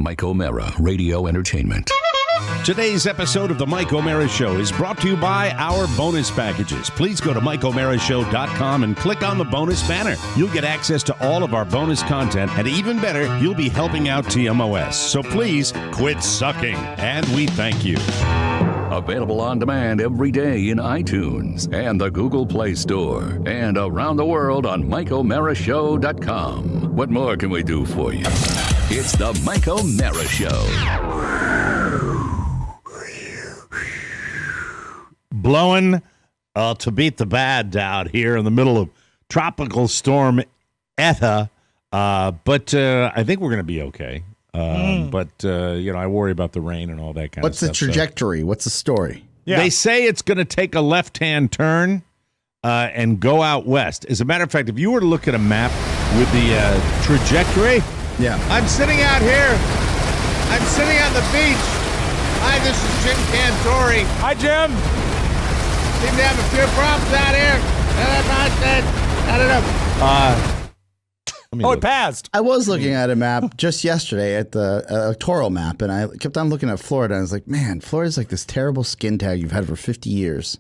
Mike O'Mara Radio Entertainment. Today's episode of the Mike O'Mara Show is brought to you by our bonus packages. Please go to MikeO'MaraShow.com and click on the bonus banner. You'll get access to all of our bonus content, and even better, you'll be helping out TMOS. So please quit sucking, and we thank you. Available on demand every day in iTunes and the Google Play Store, and around the world on MikeO'MaraShow.com. What more can we do for you? It's the Mike O'Mara Show. Blowing to beat the bad out here in the middle of Tropical Storm Eta, but I think we're going to be okay. But, I worry about the rain and all that kind of stuff. What's the trajectory? What's the story? Yeah. They say it's going to take a left-hand turn and go out west. As a matter of fact, if you were to look at a map with the trajectory, I'm sitting out here. I'm sitting on the beach. Hi, this is Jim Cantori. Hi, Jim. Seem to have a few problems out here. I don't know. It passed. I was looking at a map just yesterday at the electoral map, and I kept on looking at Florida, and I was like, man, Florida's like this terrible skin tag you've had for 50 years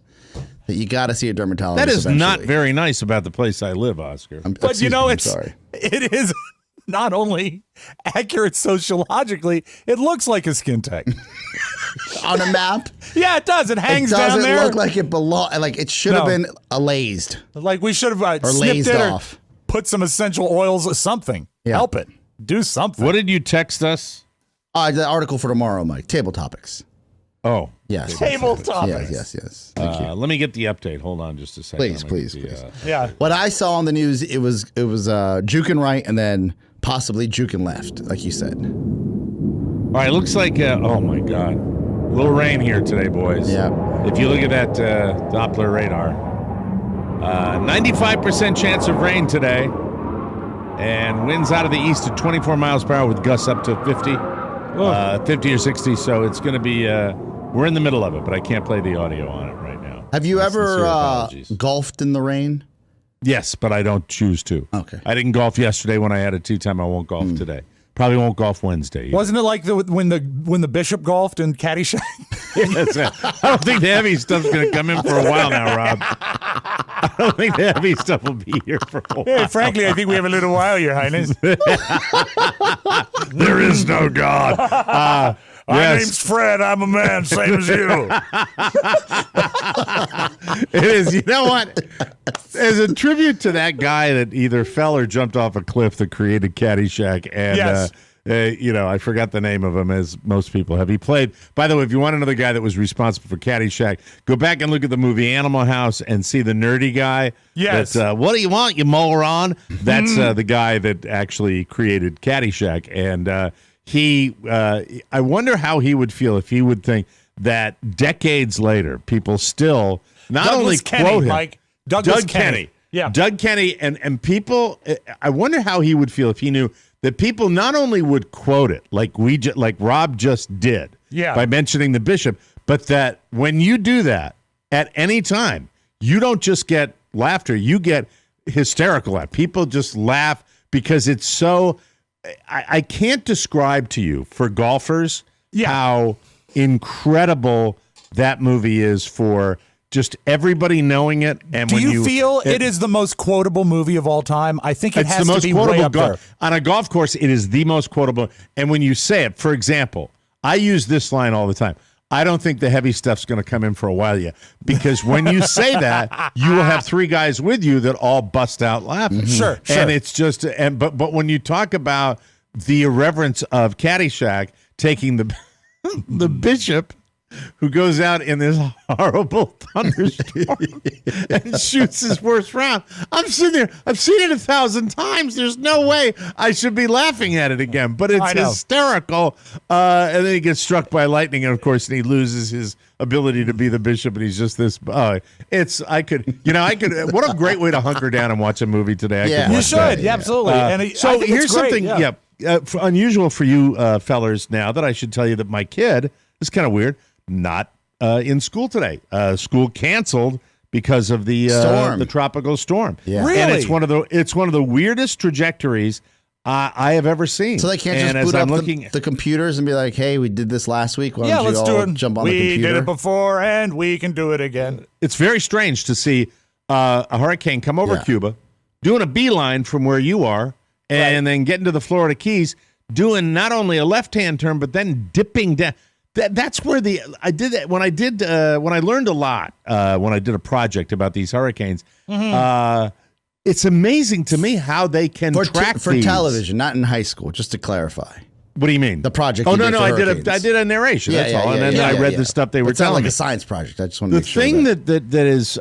that you got to see a dermatologist. That is eventually. not very nice about the place I live, Oscar. But I'm sorry. It is not only accurate sociologically, it looks like a skin tag. On a map? Yeah, it does. It hangs down there. It doesn't look like it belongs. Like it should have been alazed. Like we should have or snipped lazed it off. Or put some essential oils or something. Yeah. Help it. Do something. What did you text us? The article for tomorrow, Mike. Table topics. Oh. Yes. Table topics. Yes. Thank you. Let me get the update. Hold on just a second. Please. Yeah. What I saw on the news, it was juking right and then possibly juking left, like you said. All right, looks like, oh my God. A little rain here today, boys. Yeah. If you look at that Doppler radar, 95% chance of rain today, and winds out of the east at 24 miles per hour with gusts up to 50 or 60. So it's going to be, we're in the middle of it, but I can't play the audio on it right now. Have you ever golfed in the rain? Yes, but I don't choose to. Okay. I didn't golf yesterday when I had a tea time. I won't golf today. Probably won't golf Wednesday either. Wasn't it like when the bishop golfed in Caddyshack? Yes, I don't think the heavy stuff's going to come in for a while now, Rob. I don't think the heavy stuff will be here for a while. Hey, frankly, I think we have a little while, Your Highness. There is no God. My name's Fred. I'm a man, same as you. It is. You know what? As a tribute to that guy that either fell or jumped off a cliff that created Caddyshack, and yes. I forgot the name of him, as most people have. He played. By the way, if you want another guy that was responsible for Caddyshack, go back and look at the movie Animal House and see the nerdy guy. Yes. What do you want, you moron? That's the guy that actually created Caddyshack, and I wonder how he would feel if he would think that decades later, people still not Douglas only Kenny, quote him, Mike. Doug Kenny. Yeah. Doug Kenny, and people, I wonder how he would feel if he knew that people not only would quote it like Rob just did by mentioning the bishop, but that when you do that at any time, you don't just get laughter, you get hysterical laugh. People just laugh because it's so... I can't describe to you, for golfers, how incredible that movie is for just everybody knowing it. And Do you feel it is the most quotable movie of all time? I think it has the most to be quotable way up there. On a golf course, it is the most quotable. And when you say it, for example, I use this line all the time. I don't think the heavy stuff's going to come in for a while yet. Because when you say that, you will have three guys with you that all bust out laughing. Sure. And it's just, but when you talk about the irreverence of Caddyshack taking the bishop who goes out in this horrible thunderstorm and shoots his worst round. I'm sitting there. I've seen it 1,000 times. There's no way I should be laughing at it again. But it's hysterical. And then he gets struck by lightning, and of course, he loses his ability to be the bishop, and he's just this. I could. What a great way to hunker down and watch a movie today. You should. Yeah, absolutely. So here's something. Unusual for you fellers now that I should tell you that my kid is kind of weird. Not in school today. School canceled because of the tropical storm. Yeah. Really? And it's one of the weirdest trajectories I have ever seen. So they can't just boot up the computers and be like, "Hey, we did this last week. Why don't you let's all do it. jump on the computer?" We did it before, and we can do it again. It's very strange to see a hurricane come over Cuba, doing a beeline from where you are, and then getting to the Florida Keys, doing not only a left-hand turn, but then dipping down. That's where I did that when I learned a lot when I did a project about these hurricanes. It's amazing to me how they can track for these. television, not in high school. Just to clarify, what do you mean? The project. Oh no, I did a narration. That's all, and then I read the stuff they were telling me. It's not like a science project. I just want to the make sure thing that is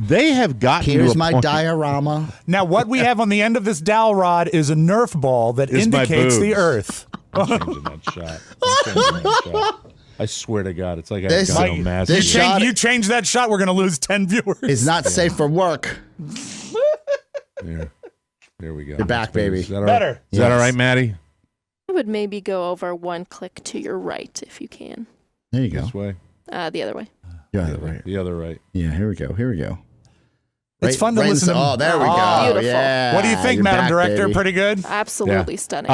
they have gotten. Here's my diorama. Now, what we have on the end of this dowel rod is a Nerf ball that indicates the Earth. I'm changing that shot. I swear to God, it's like I got no mask. You change that shot, we're going to lose 10 viewers. It's not safe for work. There we go. You're back, baby. Is that all right? Better. Is that all right, Maddie? I would maybe go over one click to your right if you can. There you go. This way? The other way. The other right. The other right. Yeah, here we go. It's fun to listen to. Oh, there we go. Beautiful. Yeah. What do you think, Madam Director? Baby. Pretty good? Absolutely stunning.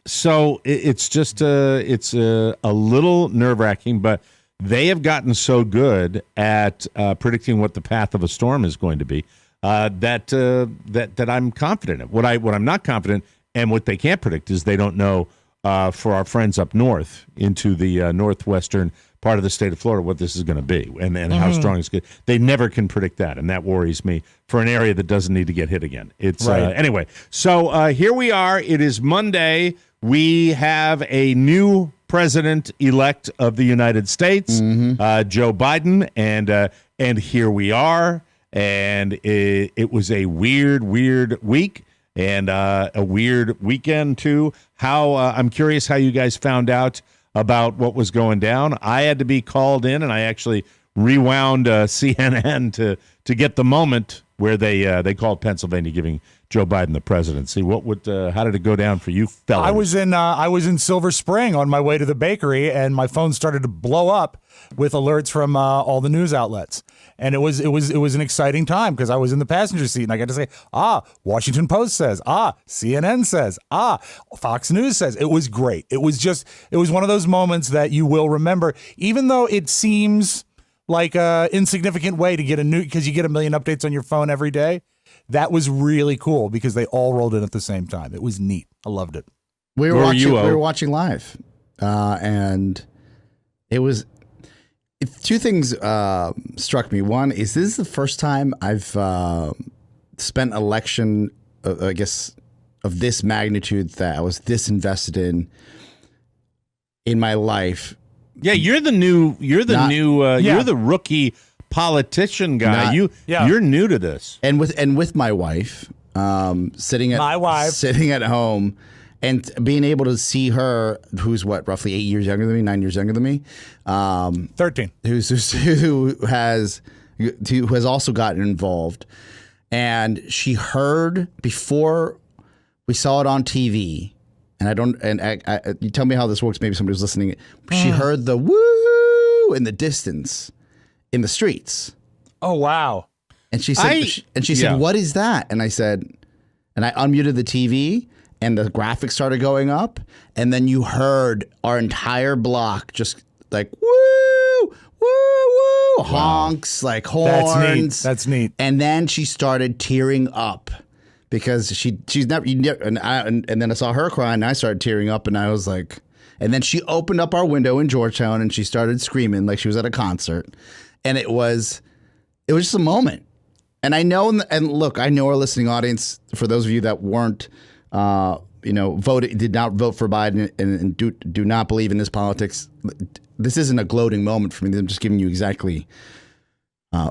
So it's just it's a little nerve-wracking, but they have gotten so good at predicting what the path of a storm is going to be that I'm confident. What I'm not confident and what they can't predict is they don't know for our friends up north into the northwestern part of the state of Florida what this is going to be and how strong it's going to be. They never can predict that, and that worries me for an area that doesn't need to get hit again. It's anyway. So here we are. It is Monday. We have a new president-elect of the United States, Joe Biden, and here we are. And it was a weird week and a weird weekend too. I'm curious how you guys found out about what was going down. I had to be called in, and I actually rewound CNN to get the moment where they called Pennsylvania giving Joe Biden the presidency. How did it go down for you fellas? I was in Silver Spring on my way to the bakery, and my phone started to blow up with alerts from all the news outlets. And it was an exciting time because I was in the passenger seat and I got to say, Washington Post says, CNN says, Fox News says. It was great. It was one of those moments that you will remember, even though it seems like a insignificant way to get because you get 1 million updates on your phone every day. That was really cool because they all rolled in at the same time. It was neat. I loved it. We were watching live, and it was. Two things struck me. One is this is the first time I've spent election, I guess, of this magnitude that I was this invested in my life. Yeah, you're the rookie politician guy. You're new to this, and with my wife, sitting at home. And being able to see her, who's roughly 8 years younger than me, 9 years younger than me, 13, who has also gotten involved, and she heard before we saw it on TV, and you tell me how this works. Maybe somebody was listening. She heard the woo in the distance, in the streets. Oh wow! And she said, "What is that?" And I said, and I unmuted the TV. And the graphics started going up, and then you heard our entire block just like woo, woo, woo, honks, like horns. That's neat. And then she started tearing up because she's never. And then I saw her cry, and I started tearing up, and I was like, and then she opened up our window in Georgetown, and she started screaming like she was at a concert, and it was just a moment. And I know, and look, I know our listening audience. For those of you that weren't. Did not vote for Biden and do not believe in his politics. This isn't a gloating moment for me. I'm just giving you exactly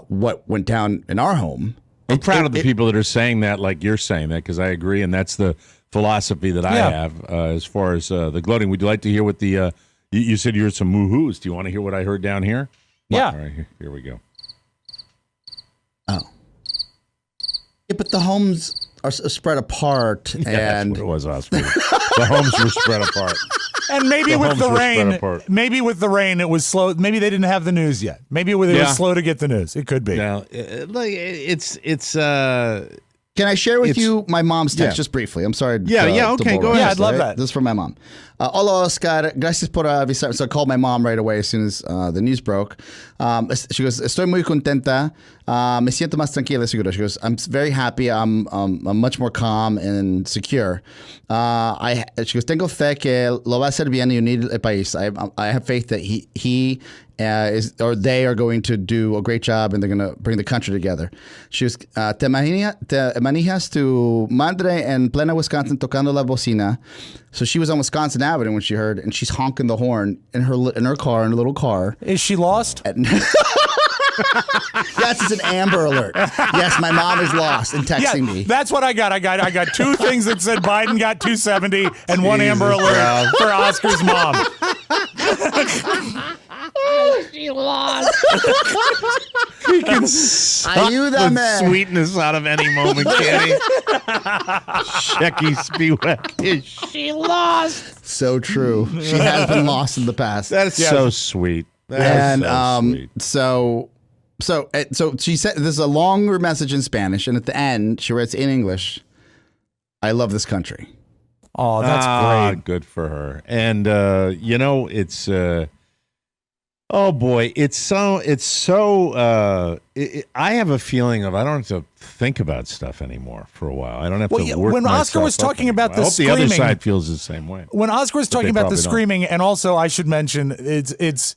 what went down in our home. I'm proud of the people that are saying that, like you're saying that, because I agree, and that's the philosophy that I have as far as the gloating. Would you like to hear what the you said you heard some woo-hoos? Do you want to hear what I heard down here? Yeah. All right, here we go. Oh. Yeah, but the homes are spread apart, and that's what it was, Oscar. The homes were spread apart, and maybe with the rain, it was slow. Maybe they didn't have the news yet. Maybe it was slow to get the news. It could be. Now, it's. Can I share with you my mom's text just briefly? I'm sorry. Okay, go ahead. Yeah, I'd love that. This is from my mom. Hola, Oscar. Gracias por avisar. So I called my mom right away as soon as the news broke. She goes, estoy muy contenta. Me siento más tranquila, seguro. She goes, I'm very happy. I'm much more calm and secure. She goes, tengo fe que lo va a hacer bien y unir el país. I have faith that they are going to do a great job and they're going to bring the country together. She was, te manejas tu madre en plena Wisconsin tocando la bocina. So she was on Wisconsin Avenue when she heard, and she's honking the horn in her car, in a little car. Is she lost? Yes, it's an Amber Alert. Yes, my mom is lost and texting me. That's what I got. I got two things that said Biden got 270 and one Amber Alert for Oscar's mom. She lost. He can suck the sweetness out of any moment, can he? Shecky Spiewak. She lost. So true. She has been lost in the past. That is so sweet. That is so sweet. So she said there's a longer message in Spanish, and at the end she writes in English, "I love this country." Oh, that's great. Good for her. And it's oh boy, I have a feeling of I don't have to think about stuff anymore for a while. I don't have to work. When Oscar was talking about the screaming, the other side feels the same way. When Oscar was talking about the screaming, and also I should mention it's.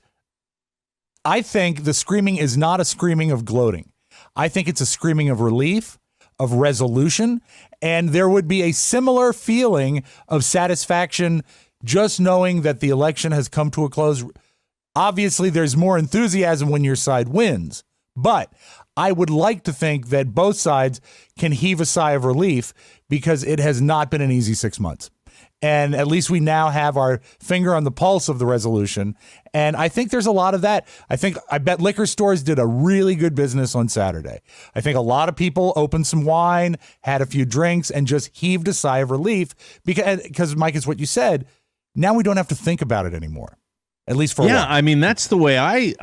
I think the screaming is not a screaming of gloating. I think it's a screaming of relief, of resolution, and there would be a similar feeling of satisfaction just knowing that the election has come to a close. Obviously, there's more enthusiasm when your side wins, but I would like to think that both sides can heave a sigh of relief because it has not been an easy 6 months. And at least we now have our finger on the pulse of the resolution. And I think there's a lot of that. I bet liquor stores did a really good business on Saturday. I think a lot of people opened some wine, had a few drinks, and just heaved a sigh of relief because Mike, is what you said. Now we don't have to think about it anymore, at least for a while. Yeah, I mean, that's the way I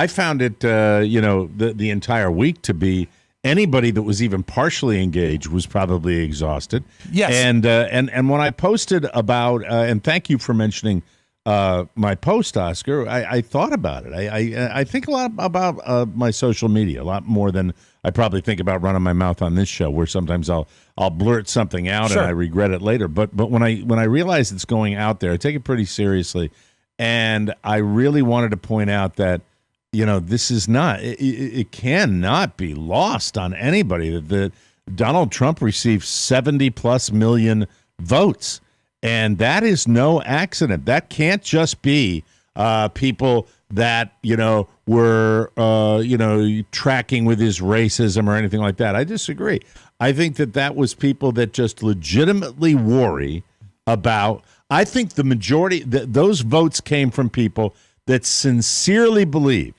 found it, the entire week to be anybody that was even partially engaged was probably exhausted. Yes. And when I posted about, and thank you for mentioning my post, Oscar, I thought about it. I think a lot about my social media, a lot more than I probably think about running my mouth on this show, where sometimes I'll blurt something out and I regret it later. But when I realize it's going out there, I take it pretty seriously. And I really wanted to point out that, this is not, it cannot be lost on anybody that Donald Trump received 70+ million votes. And that is no accident. That can't just be people that, were, tracking with his racism or anything like that. I disagree. I think that was people that just legitimately worry about, I think the majority, those votes came from people that sincerely believe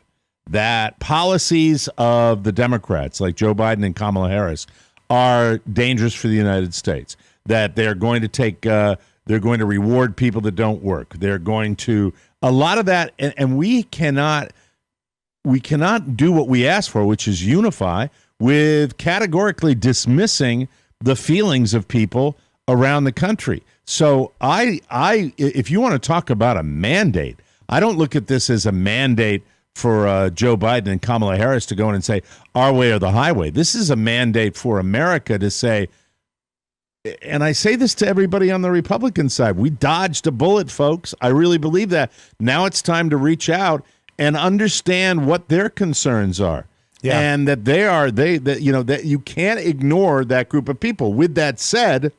that policies of the Democrats, like Joe Biden and Kamala Harris, are dangerous for the United States. That they're going to they're going to reward people that don't work. They're going to a lot of that, and we cannot do what we asked for, which is unify, with categorically dismissing the feelings of people around the country. So if you want to talk about a mandate, I don't look at this as a mandate for Joe Biden and Kamala Harris to go in and say, our way or the highway. This is a mandate for America to say, and I say this to everybody on the Republican side, we dodged a bullet, folks. I really believe that. Now it's time to reach out and understand what their concerns are. Yeah. And that that you can't ignore that group of people. With that said,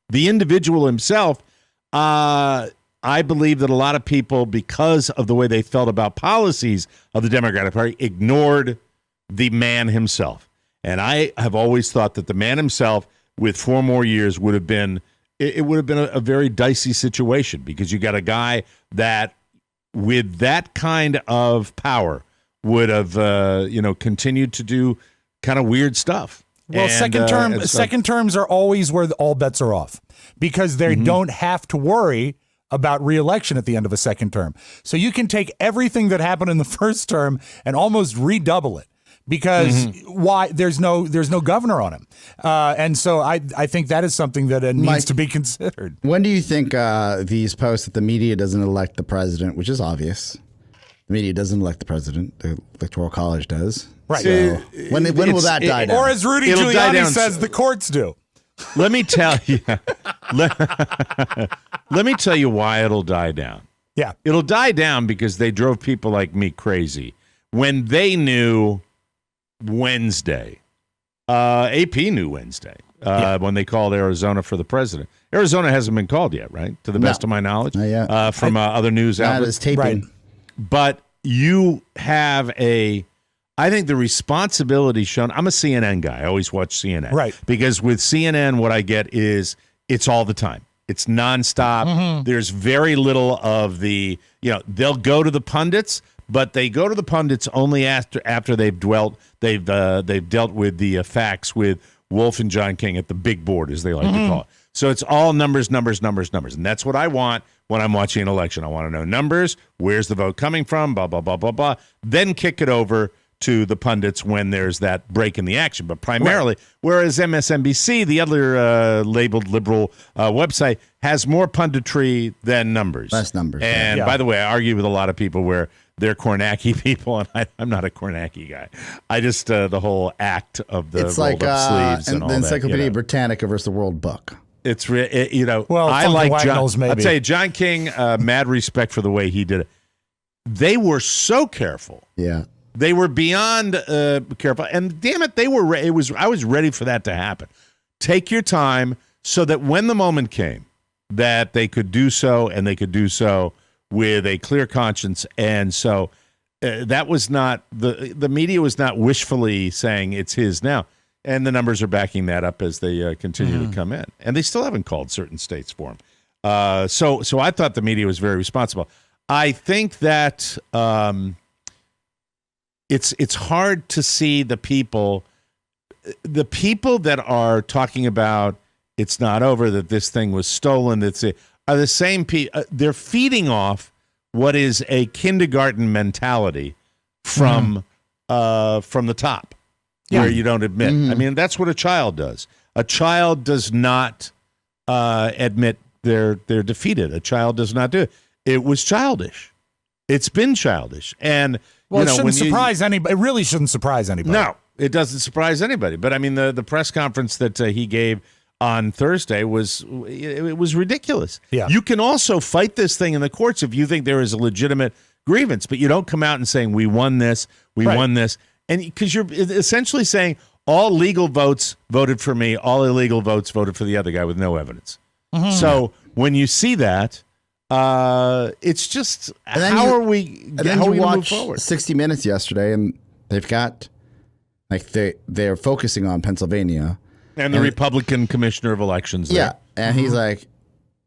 the individual himself, I believe that a lot of people, because of the way they felt about policies of the Democratic Party, ignored the man himself. And I have always thought that the man himself, with 4 more years, would have been a very dicey situation, because you got a guy that, with that kind of power, would have continued to do kind of weird stuff. Well, second terms are always where all bets are off, because they don't have to worry about re-election at the end of a second term. So you can take everything that happened in the first term and almost redouble it, because why? There's no governor on him, and so I think that is something that needs Mike, to be considered. When do you think these posts that the media doesn't elect the president, which is obvious? The media doesn't elect the president. The Electoral College does. Right. So when will that die down? Or as Rudy It'll die Giuliani down. says, the courts do. Let me tell you. Let me tell you why it'll die down. Yeah. It'll die down because they drove people like me crazy when they knew Wednesday. AP knew Wednesday when they called Arizona for the president. Arizona hasn't been called yet, right? To the best of my knowledge, from other news outlets. Taping. Right. But you have I think the responsibility shown. I'm a CNN guy. I always watch CNN. Right. Because with CNN, what I get is it's all the time. It's nonstop. There's very little of the, they'll go to the pundits, but they go to the pundits only after they've dealt with the facts with Wolf and John King at the big board, as they like to call it. So it's all numbers. And that's what I want when I'm watching an election. I want to know numbers, where's the vote coming from, blah, blah, blah, blah, blah. Then kick it over to the pundits when there's that break in the action. But primarily, whereas MSNBC, the other labeled liberal website, has more punditry than numbers. Less numbers. And by the way, I argue with a lot of people where they're Kornacki people, and I'm not a Kornacki guy. I just, the whole act of the rolled up sleeves and all the that. Encyclopedia Britannica versus the World Book. It's Well, I like John. Wagnalls, maybe. I'll tell you, John King. Mad respect for the way he did it. They were so careful. Yeah. They were beyond careful, and damn it, I was ready for that to happen. Take your time, so that when the moment came, that they could do so, and they could do so with a clear conscience. And so that was not the media was not wishfully saying it's his now. And the numbers are backing that up as they continue to come in. And they still haven't called certain states for him. So I thought the media was very responsible. I think that it's hard to see the people that are talking about it's not over, that this thing was stolen, are the same people. They're feeding off what is a kindergarten mentality from the top. Where you don't admit. I mean, that's what a child does. A child does not admit they're defeated. A child does not do it. It was childish. It's been childish. And it shouldn't surprise anybody. It really shouldn't surprise anybody. No, it doesn't surprise anybody. But I mean, the press conference that he gave on Thursday was ridiculous. Yeah. You can also fight this thing in the courts if you think there is a legitimate grievance, but you don't come out and saying we won this, won this. And because you're essentially saying all legal votes voted for me, all illegal votes voted for the other guy with no evidence. So when you see that, it's just how are we going to move forward? 60 Minutes yesterday, and they've got they're focusing on Pennsylvania and the Republican Commissioner of Elections. Yeah, and he's like,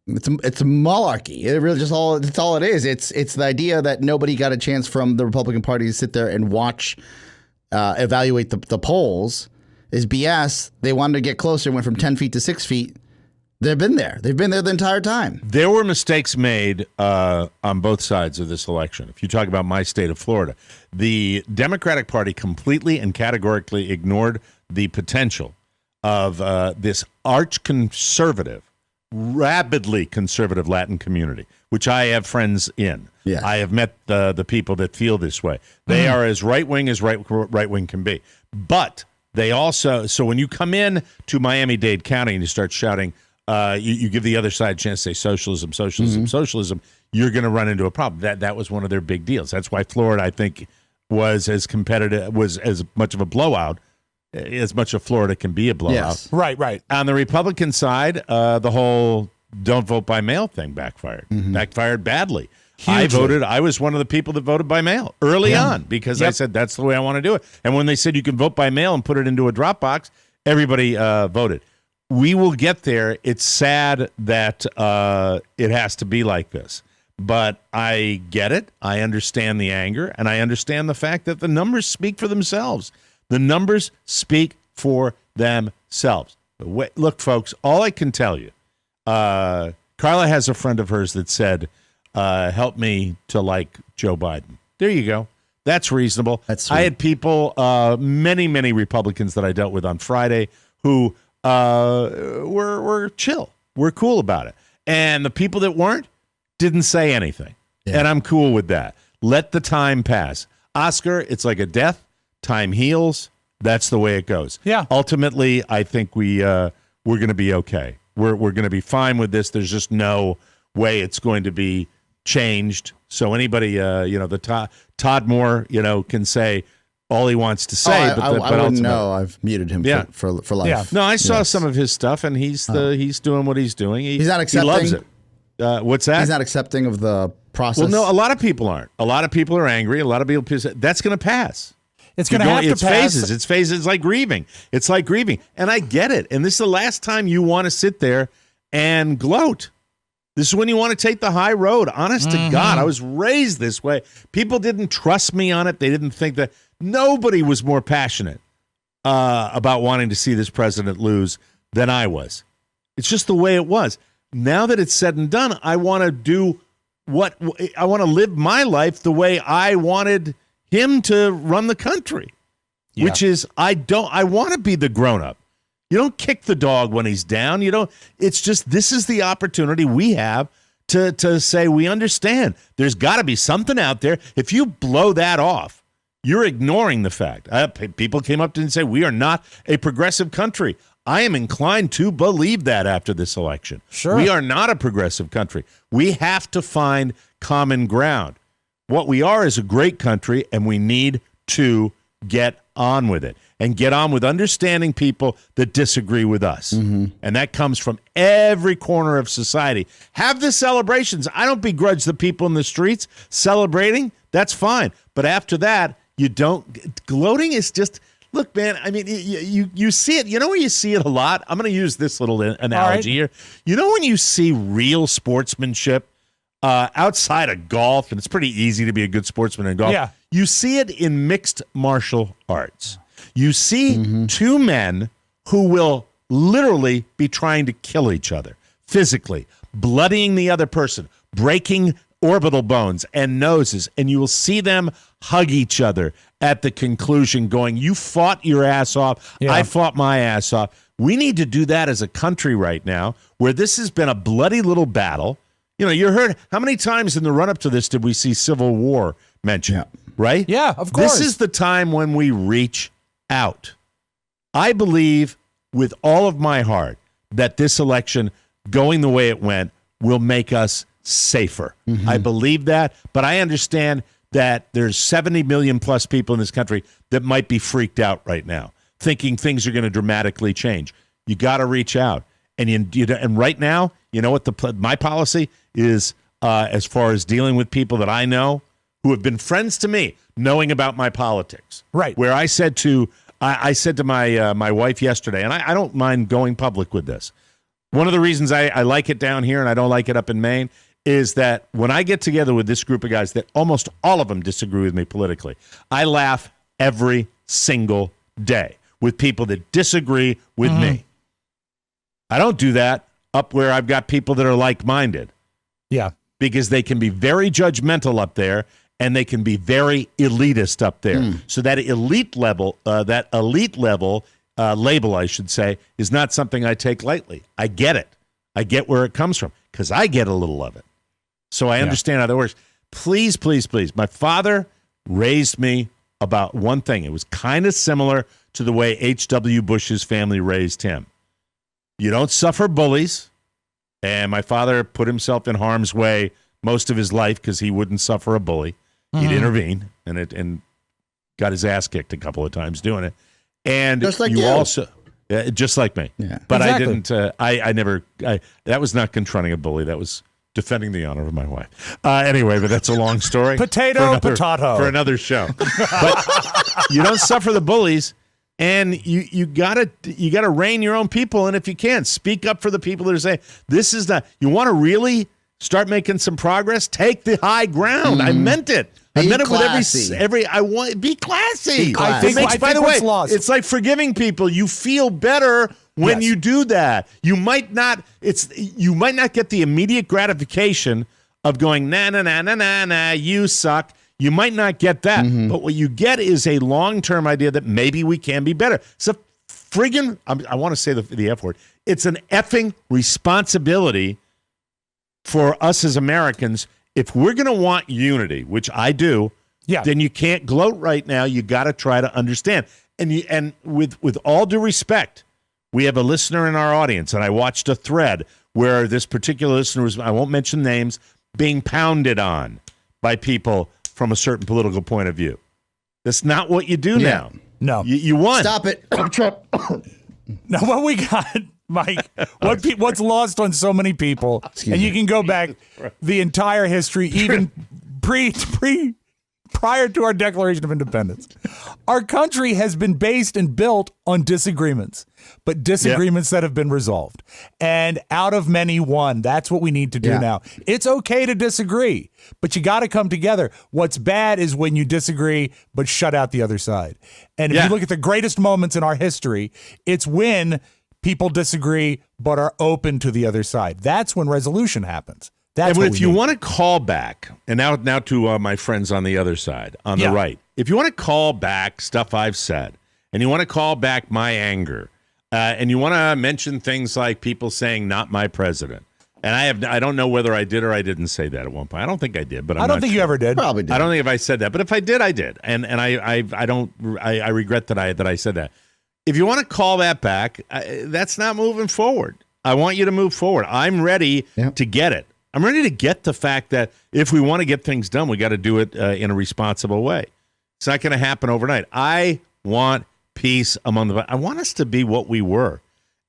it's a malarkey. It really it's all it is. It's the idea that nobody got a chance from the Republican Party to sit there and watch. Evaluate the polls is BS. They wanted to get closer, went from 10 feet to 6 feet. They've been there. They've been there the entire time. There were mistakes made on both sides of this election. If you talk about my state of Florida, the Democratic Party completely and categorically ignored the potential of this arch-conservative, rabidly conservative Latin community, which I have friends in. Yes. I have met the people that feel this way. They are as right-wing as right-wing can be. But they also, so when you come in to Miami-Dade County and you start shouting, you give the other side a chance to say socialism, socialism, you're going to run into a problem. That was one of their big deals. That's why Florida, I think, was as competitive, was as much of a blowout, as much as Florida can be a blowout. Yes. Right. On the Republican side, the whole don't vote by mail thing backfired. Backfired badly. Hugely. I was one of the people that voted by mail early on because I said that's the way I want to do it. And when they said you can vote by mail and put it into a drop box, everybody voted. We will get there. It's sad that it has to be like this. But I get it. I understand the anger, and I understand the fact that the numbers speak for themselves. The numbers speak for themselves. Look, folks, all I can tell you, Carla has a friend of hers that said, help me to like Joe Biden. There you go. That's reasonable. That's I sweet. had people, many Republicans that I dealt with on Friday who were chill. We're cool about it. And the people that weren't didn't say anything. Yeah. And I'm cool with that. Let the time pass. Oscar, it's like a death. Time heals. That's the way it goes. Yeah. Ultimately, I think we're going to be okay. We're going to be fine with this. There's just no way it's going to be changed. So anybody, the Todd Moore, can say all he wants to say. I wouldn't know. I've muted him for life. Yeah. No, I saw some of his stuff, and he's doing what he's doing. He's not accepting. He loves it. What's that? He's not accepting of the process. Well, no, a lot of people aren't. A lot of people are angry. A lot of people say that's going to pass. It's going to have to it's pass. Phases. It's phases. It's like grieving. It's like grieving. And I get it. And this is the last time you want to sit there and gloat. This is when you want to take the high road. Honest to God, I was raised this way. People didn't trust me on it. They didn't think that. Nobody was more passionate about wanting to see this president lose than I was. It's just the way it was. Now that it's said and done, I want to do I want to live my life the way I wanted him to run the country, which is I want to be the grown up. You don't kick the dog when he's down. It's just, this is the opportunity we have to say, we understand there's got to be something out there. If you blow that off, you're ignoring the fact. People came up to me and said, we are not a progressive country. I am inclined to believe that after this election. Sure. We are not a progressive country. We have to find common ground. What we are is a great country, and we need to get on with it and get on with understanding people that disagree with us. And that comes from every corner of society. Have the celebrations. I don't begrudge the people in the streets celebrating. That's fine. But after that, you don't. Gloating is just, look, man, I mean, you see it. You know where you see it a lot? I'm going to use this little analogy here. You know when you see real sportsmanship outside of golf, and it's pretty easy to be a good sportsman in golf. Yeah. You see it in mixed martial arts. You see two men who will literally be trying to kill each other physically, bloodying the other person, breaking orbital bones and noses, and you will see them hug each other at the conclusion going, you fought your ass off, I fought my ass off. We need to do that as a country right now, where this has been a bloody little battle. You heard, how many times in the run-up to this did we see Civil War mentioned, right? Yeah, of course. This is the time when we reach out. I believe with all of my heart that this election, going the way it went, will make us safer. I believe that, but I understand that there's 70 million plus people in this country that might be freaked out right now, thinking things are going to dramatically change. You got to reach out. And right now, you know what my policy is as far as dealing with people that I know who have been friends to me, knowing about my politics. Right. Where I said to my wife yesterday, and I don't mind going public with this. One of the reasons I like it down here and I don't like it up in Maine is that when I get together with this group of guys that almost all of them disagree with me politically, I laugh every single day with people that disagree with me. I don't do that up where I've got people that are like-minded. Yeah. Because they can be very judgmental up there and they can be very elitist up there. So that elite level, label, I should say, is not something I take lightly. I get it. I get where it comes from because I get a little of it. So I understand how that works. Please, please, please. My father raised me about one thing. It was kind of similar to the way H.W. Bush's family raised him. You don't suffer bullies. And my father put himself in harm's way most of his life because he wouldn't suffer a bully. He'd intervene and got his ass kicked a couple of times doing it. And just like you. Also, just like me. Yeah. But Exactly. I didn't, that was not confronting a bully. That was defending the honor of my wife. Anyway, but that's a long story. Potato. For another show. But you don't suffer the bullies. And you gotta rein your own people, and if you can, speak up for the people that are saying this is not. You want to really start making some progress? Take the high ground. I meant it. I meant it with every. I want be classy. Be classy. By the way, lost. it's like forgiving people. You feel better when you do that. You might not. You might not get the immediate gratification of going nah. You suck. You might not get that, but what you get is a long-term idea that maybe we can be better. It's a friggin', I want to say the F word, it's an effing responsibility for us as Americans. If we're going to want unity, which I do, then you can't gloat right now. You got to try to understand. And with all due respect, we have a listener in our audience, and I watched a thread where this particular listener was, I won't mention names, being pounded on by people from a certain political point of view. That's not what you do now. No. You won. Stop it. Now, what we got, Mike, what's lost on so many people, and you can go back the entire history, even prior to our Declaration of Independence. Our country has been based and built on disagreements, but disagreements that have been resolved. And out of many, one. That's what we need to do now. It's okay to disagree, but you got to come together. What's bad is when you disagree, but shut out the other side. And if you look at the greatest moments in our history, it's when people disagree, but are open to the other side. That's when resolution happens. That's and if you want to call back, and now to my friends on the other side, on the right, if you want to call back stuff I've said, and you want to call back my anger, and you want to mention things like people saying "not my president," and I don't know whether I did or I didn't say that at one point. I don't think I did, but I don't think you ever did. Probably did. I don't think if I said that, but if I did, I did, and I regret that I said that. If you want to call that back, that's not moving forward. I want you to move forward. I'm ready to get it. I'm ready to get the fact that if we want to get things done, we got to do it in a responsible way. It's not going to happen overnight. I want peace among the. I want us to be what we were,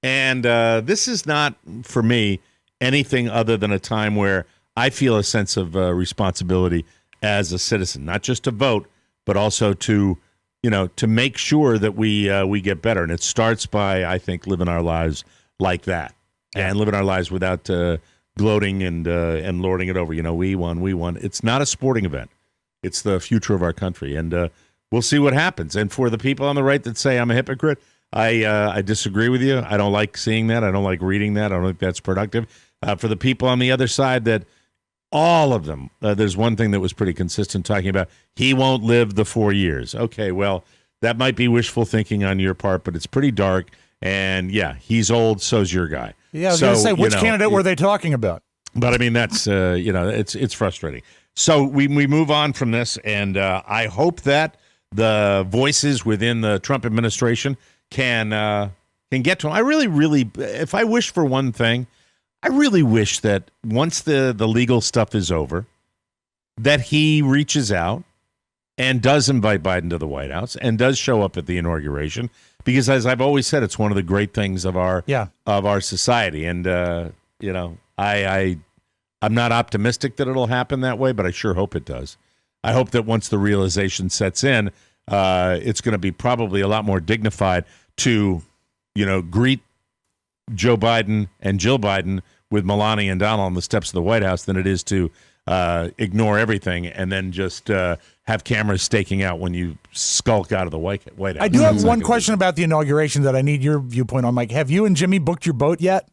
and this is not for me anything other than a time where I feel a sense of responsibility as a citizen, not just to vote, but also to make sure that we get better. And it starts by, I think, living our lives like that, and living our lives without gloating and lording it over. We won. It's not a sporting event. It's the future of our country, and we'll see what happens. And for the people on the right that say I'm a hypocrite, I disagree with you. I don't like seeing that. I don't like reading that. I don't think that's productive. For the people on the other side that all of them, there's one thing that was pretty consistent talking about, he won't live the 4 years. Okay, well, that might be wishful thinking on your part, but it's pretty dark. And he's old, so's your guy. Yeah, I was going to say, which candidate were they talking about? But I mean, that's it's frustrating. So we move on from this, and I hope that the voices within the Trump administration can get to him. I really, if I wish for one thing, I really wish that once the legal stuff is over, that he reaches out and does invite Biden to the White House and does show up at the inauguration, because as I've always said, it's one of the great things of our society. And I'm not optimistic that it'll happen that way, but I sure hope it does. I hope that once the realization sets in, it's going to be probably a lot more dignified to greet Joe Biden and Jill Biden with Melania and Donald on the steps of the White House than it is to ignore everything and then just have cameras staking out when you skulk out of the White House. I do have one question about the inauguration that I need your viewpoint on, Mike. Have you and Jimmy booked your boat yet?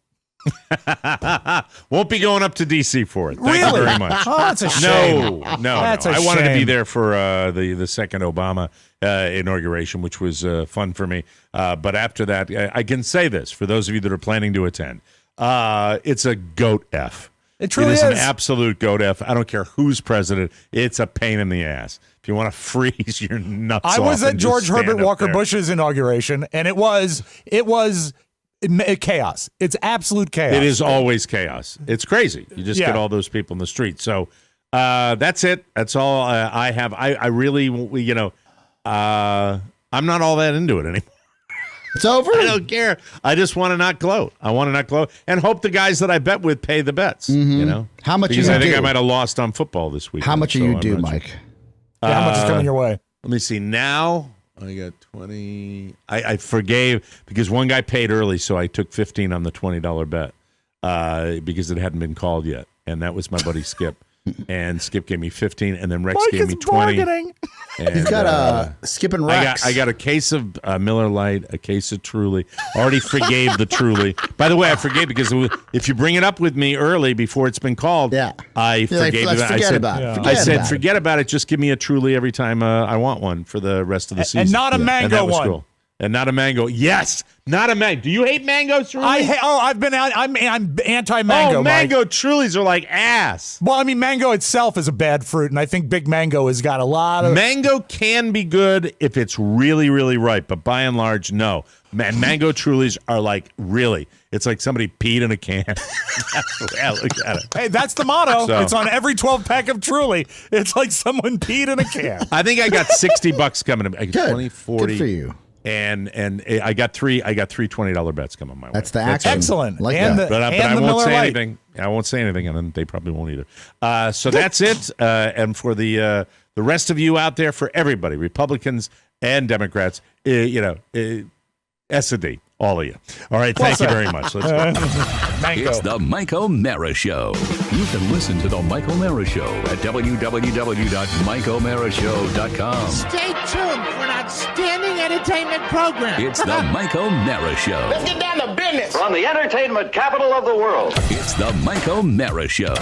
Won't be going up to D.C. for it. Thank you very much. Oh, that's a shame. No. I wanted to be there for the second Obama inauguration, which was fun for me. But after that, I can say this for those of you that are planning to attend. It's a goat F. It truly is an absolute goat F. I don't care who's president. It's a pain in the ass. If you want to freeze your nuts off. I was at George Herbert Walker there. Bush's inauguration, and it was chaos. It's absolute chaos. It is always chaos. It's crazy. You just get all those people in the street. So that's it. That's all I have. I really, I'm not all that into it anymore. It's over. I don't care. I just want to not gloat. I want to not gloat and hope the guys that I bet with pay the bets. How much? Because I think I might have lost on football this week. How much are you due, Mike? Sure. How much is coming your way? Let me see. Now I got 20. I forgave because one guy paid early, so I took 15 on the $20 bet because it hadn't been called yet, and that was my buddy Skip. and Skip gave me 15, and then Rex Mike gave is me 20. bargaining. And, He's got Skip and Rex. I got a case of Miller Lite, a case of Truly. Already forgave the Truly. By the way, I forgave because if you bring it up with me early before it's been called, I forgave it. I said, forget about it. Just give me a Truly every time I want one for the rest of the season. And not a mango one. Cool. And not a mango. Yes, not a mango. Do you hate mango Truly? I'm anti-mango. Oh, mango Mike. Trulies are like ass. Well, I mean, mango itself is a bad fruit, and I think Big Mango has got a lot of... Mango can be good if it's really, really ripe, but by and large, no. Mango Trulies are like, really, it's like somebody peed in a can. That's the way I look at it. Hey, that's the motto. So. It's on every 12-pack of Truly. It's like someone peed in a can. I think I got $60 coming. I got 20, 40. Good for you. And I got three $20 bets coming my way. That's the action. Excellent. Like and that. But I won't Miller say Lite. anything. I won't say anything, and then they probably won't either. So that's it. And for the rest of you out there, for everybody, Republicans and Democrats, S&D, all of you. All right, thank you very much. Let's go. It's the Mike O'Mara Show. You can listen to the Mike O'Mara Show at www.mikeomarashow.com. Stay tuned for an outstanding entertainment program. It's the Mike O'Mara Show. Let's get down to business. From the entertainment capital of the world. It's the Mike O'Mara Show.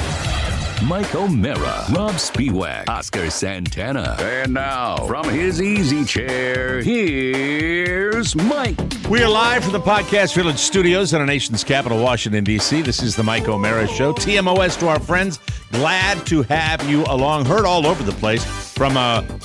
Mike O'Mara, Rob Spiewak, Oscar Santana. And now, from his easy chair, here's Mike. We are live from the Podcast Village studios in our nation's capital, Washington, D.C. This is the Mike O'Mara Show. TMOS to our friends. Glad to have you along. Heard all over the place from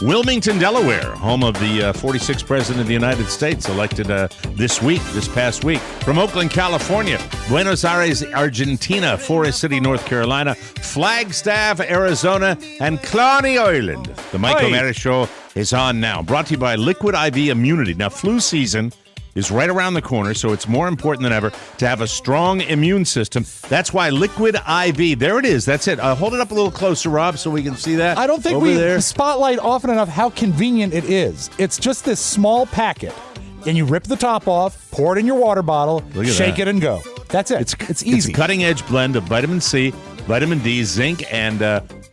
Wilmington, Delaware, home of the 46th President of the United States, elected this past week. From Oakland, California, Buenos Aires, Argentina, Forest City, North Carolina, Flagstaff, Arizona, and Cloney Island. The Mike O'Mara Show is on now. Brought to you by Liquid IV Immunity. Now, flu season is right around the corner, so it's more important than ever to have a strong immune system. That's why Liquid IV, there it is. That's it. Hold it up a little closer, Rob, so we can see that. I don't think we spotlight often enough how convenient it is. It's just this small packet, and you rip the top off, pour it in your water bottle, shake it, and go. That's it. It's easy. It's a cutting-edge blend of vitamin C, vitamin D, zinc, and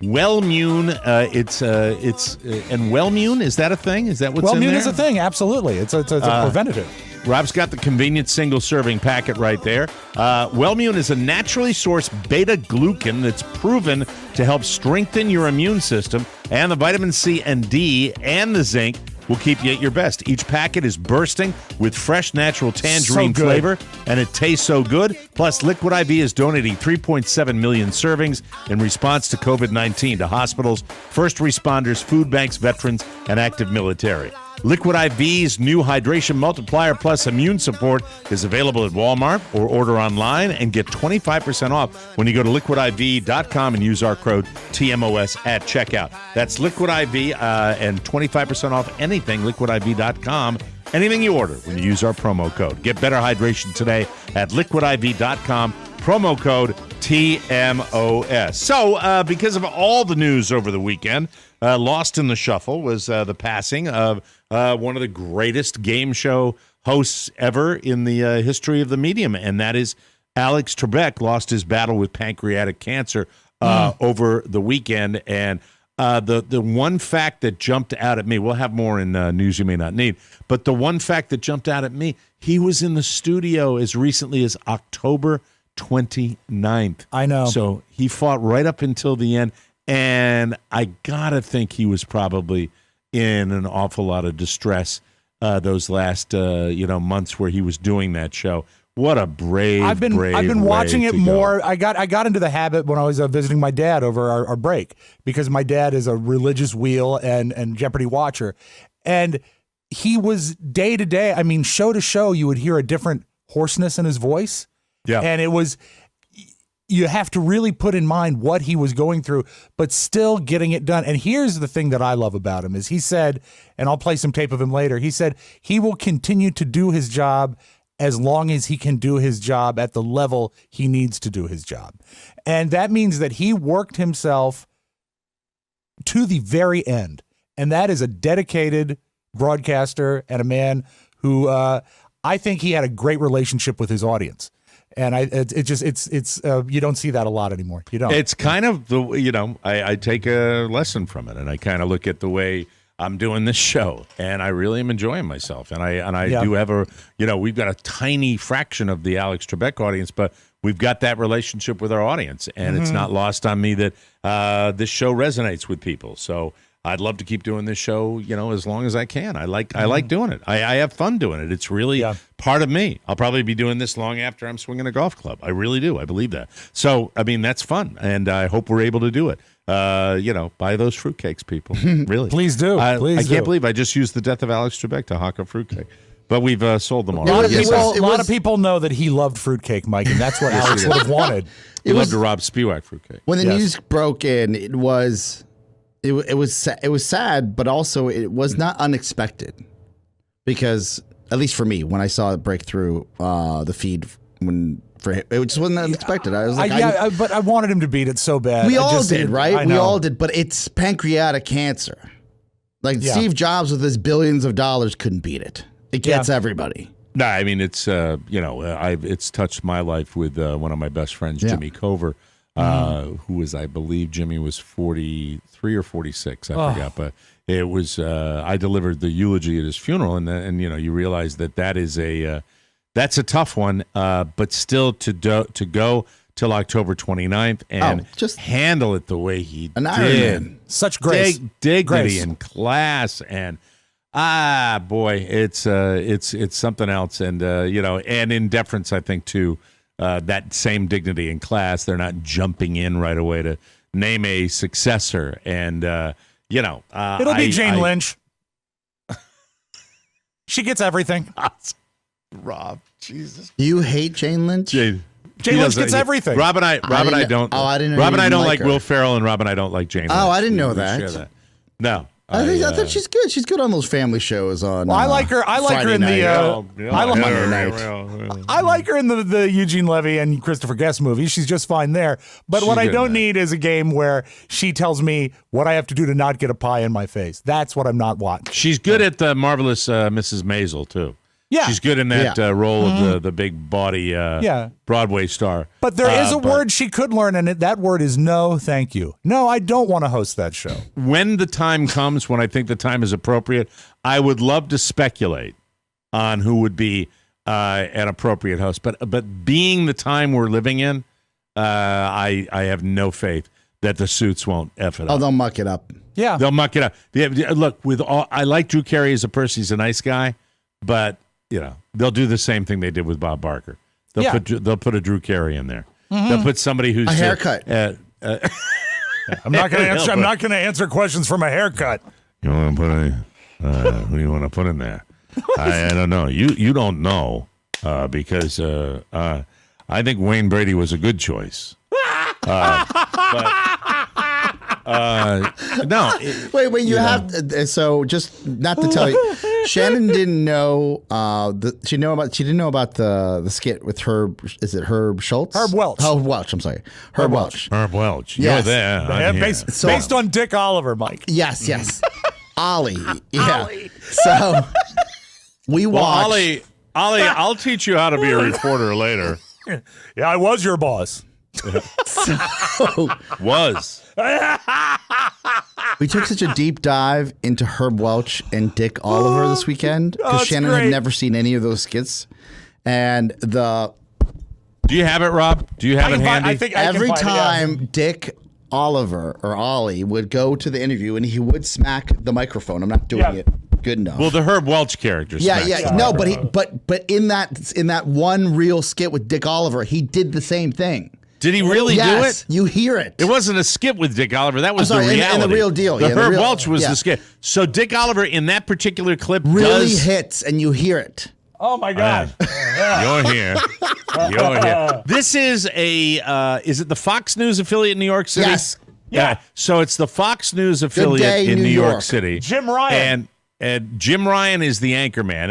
Wellmune. And Wellmune, is that a thing? Is that what's in there? Wellmune is a thing, absolutely. It's a preventative. Rob's got the convenient single-serving packet right there. Wellmune is a naturally sourced beta-glucan that's proven to help strengthen your immune system, and the vitamin C and D and the zinc will keep you at your best. Each packet is bursting with fresh, natural tangerine flavor, and it tastes so good. Plus, Liquid IV is donating 3.7 million servings in response to COVID-19 to hospitals, first responders, food banks, veterans, and active military. Liquid IV's new Hydration Multiplier Plus Immune Support is available at Walmart, or order online and get 25% off when you go to liquidiv.com and use our code TMOS at checkout. That's Liquid IV and 25% off anything, liquidiv.com, anything you order when you use our promo code. Get better hydration today at liquidiv.com, promo code TMOS. So, because of all the news over the weekend, lost in the shuffle was the passing of one of the greatest game show hosts ever in the history of the medium, and that is Alex Trebek. Lost his battle with pancreatic cancer over the weekend, and the one fact that jumped out at me, we'll have more in news you may not need, but the one fact that jumped out at me, he was in the studio as recently as October 29th. I know. So he fought right up until the end, and I gotta think he was probably in an awful lot of distress those last months where he was doing that show. What a brave! I've been watching it more. I got into the habit when I was visiting my dad over our break, because my dad is a religious wheel and Jeopardy watcher, and he was day to day. I mean, show to show, you would hear a different hoarseness in his voice. Yeah, and it was. You have to really put in mind what he was going through, but still getting it done. And here's the thing that I love about him is he said, and I'll play some tape of him later, he said he will continue to do his job as long as he can do his job at the level he needs to do his job. And that means that he worked himself to the very end. And that is a dedicated broadcaster and a man who I think he had a great relationship with his audience. And it's you don't see that a lot anymore. You don't. It's kind of I take a lesson from it, and I kind of look at the way I'm doing this show, and I really am enjoying myself. And I do have we've got a tiny fraction of the Alex Trebek audience, but we've got that relationship with our audience, and it's not lost on me that this show resonates with people. So I'd love to keep doing this show, as long as I can. I like doing it. I have fun doing it. It's really part of me. I'll probably be doing this long after I'm swinging a golf club. I really do. I believe that. So, that's fun, and I hope we're able to do it. Buy those fruitcakes, people. Really. Please do. I Please can't believe I just used the death of Alex Trebek to hawk a fruitcake. But we've sold them already. A lot of people know that he loved fruitcake, Mike, and that's what Alex would have wanted. He loved to rob Spiewak fruitcake. When the news broke in, it was sad, but also it was not unexpected, because at least for me, when I saw it break through the feed, it just wasn't unexpected. I was like, but I wanted him to beat it so bad. We all did, right? We all did, but it's pancreatic cancer. Steve Jobs with his billions of dollars couldn't beat it. It gets everybody. No, it's it's touched my life with one of my best friends, Jimmy Cover. Who was, I believe, Jimmy was 43 or 46, I forgot, but it was. I delivered the eulogy at his funeral, and you realize that is that's a tough one, but still to go till October 29th and just handle it the way he did, such grace, dignity, and class, and boy, it's something else, and and in deference, I think, to that same dignity and class, they're not jumping in right away to name a successor, and it'll be Jane Lynch. She gets everything. Rob, Jesus, you hate Jane Lynch. Jane Lynch gets everything. Rob and I don't. Oh, I didn't know. Rob and I don't like Will Ferrell, and Rob and I don't like Jane Lynch. Oh, I didn't know that. Share that. No. I thought she's good. She's good on those family shows on. Well, I like her. I like her in the. I like her in the Eugene Levy and Christopher Guest movies. She's just fine there. But what I don't need is a game where she tells me what I have to do to not get a pie in my face. That's what I'm not watching. She's good at the Marvelous Mrs. Maisel too. Yeah, she's good in that role of the big body Broadway star. But there is a word she could learn, and that word is no, thank you. No, I don't want to host that show. When the time comes, when I think the time is appropriate, I would love to speculate on who would be an appropriate host. But being the time we're living in, I have no faith that the suits won't F it up. Oh, they'll muck it up. Yeah, they'll muck it up. Look, I like Drew Carey as a person. He's a nice guy, but they'll do the same thing they did with Bob Barker. They'll put a Drew Carey in there. They'll put somebody who's a haircut. I'm not going to answer. I'm not going to answer questions from a haircut. You want to put who do you want to put in there? I don't know. You don't know because I think Wayne Brady was a good choice. No. Wait. You have so just not to tell you. Shannon didn't know. She didn't know about the skit with Herb. Is it Herb Schultz? Herb Welch. Oh, Welch. I'm sorry. Herb Welch. Herb Welch. Yes. You're there. Based on Dick Oliver, Mike. Yes. Ollie. Yeah. Ollie. So we watched. Ollie, I'll teach you how to be a reporter later. Yeah, I was your boss. We took such a deep dive into Herb Welch and Dick Oliver this weekend because Shannon had never seen any of those skits. And do you have it, Rob? Do you have it handy? I think every time Dick Oliver or Ollie would go to the interview and he would smack the microphone. I'm not doing it good enough. Well, the Herb Welch character. No, but in that one real skit with Dick Oliver, he did the same thing. Did he really do it? You hear it. It wasn't a skit with Dick Oliver. That was the reality. In the real deal. The Herb Welch was the skit. So Dick Oliver in that particular clip really hits, and you hear it. Oh my God! You're here. You're here. This is is it the Fox News affiliate in New York City? Yes. Yeah. So it's the Fox News affiliate in New York City. Jim Ryan. And Jim Ryan is the anchorman,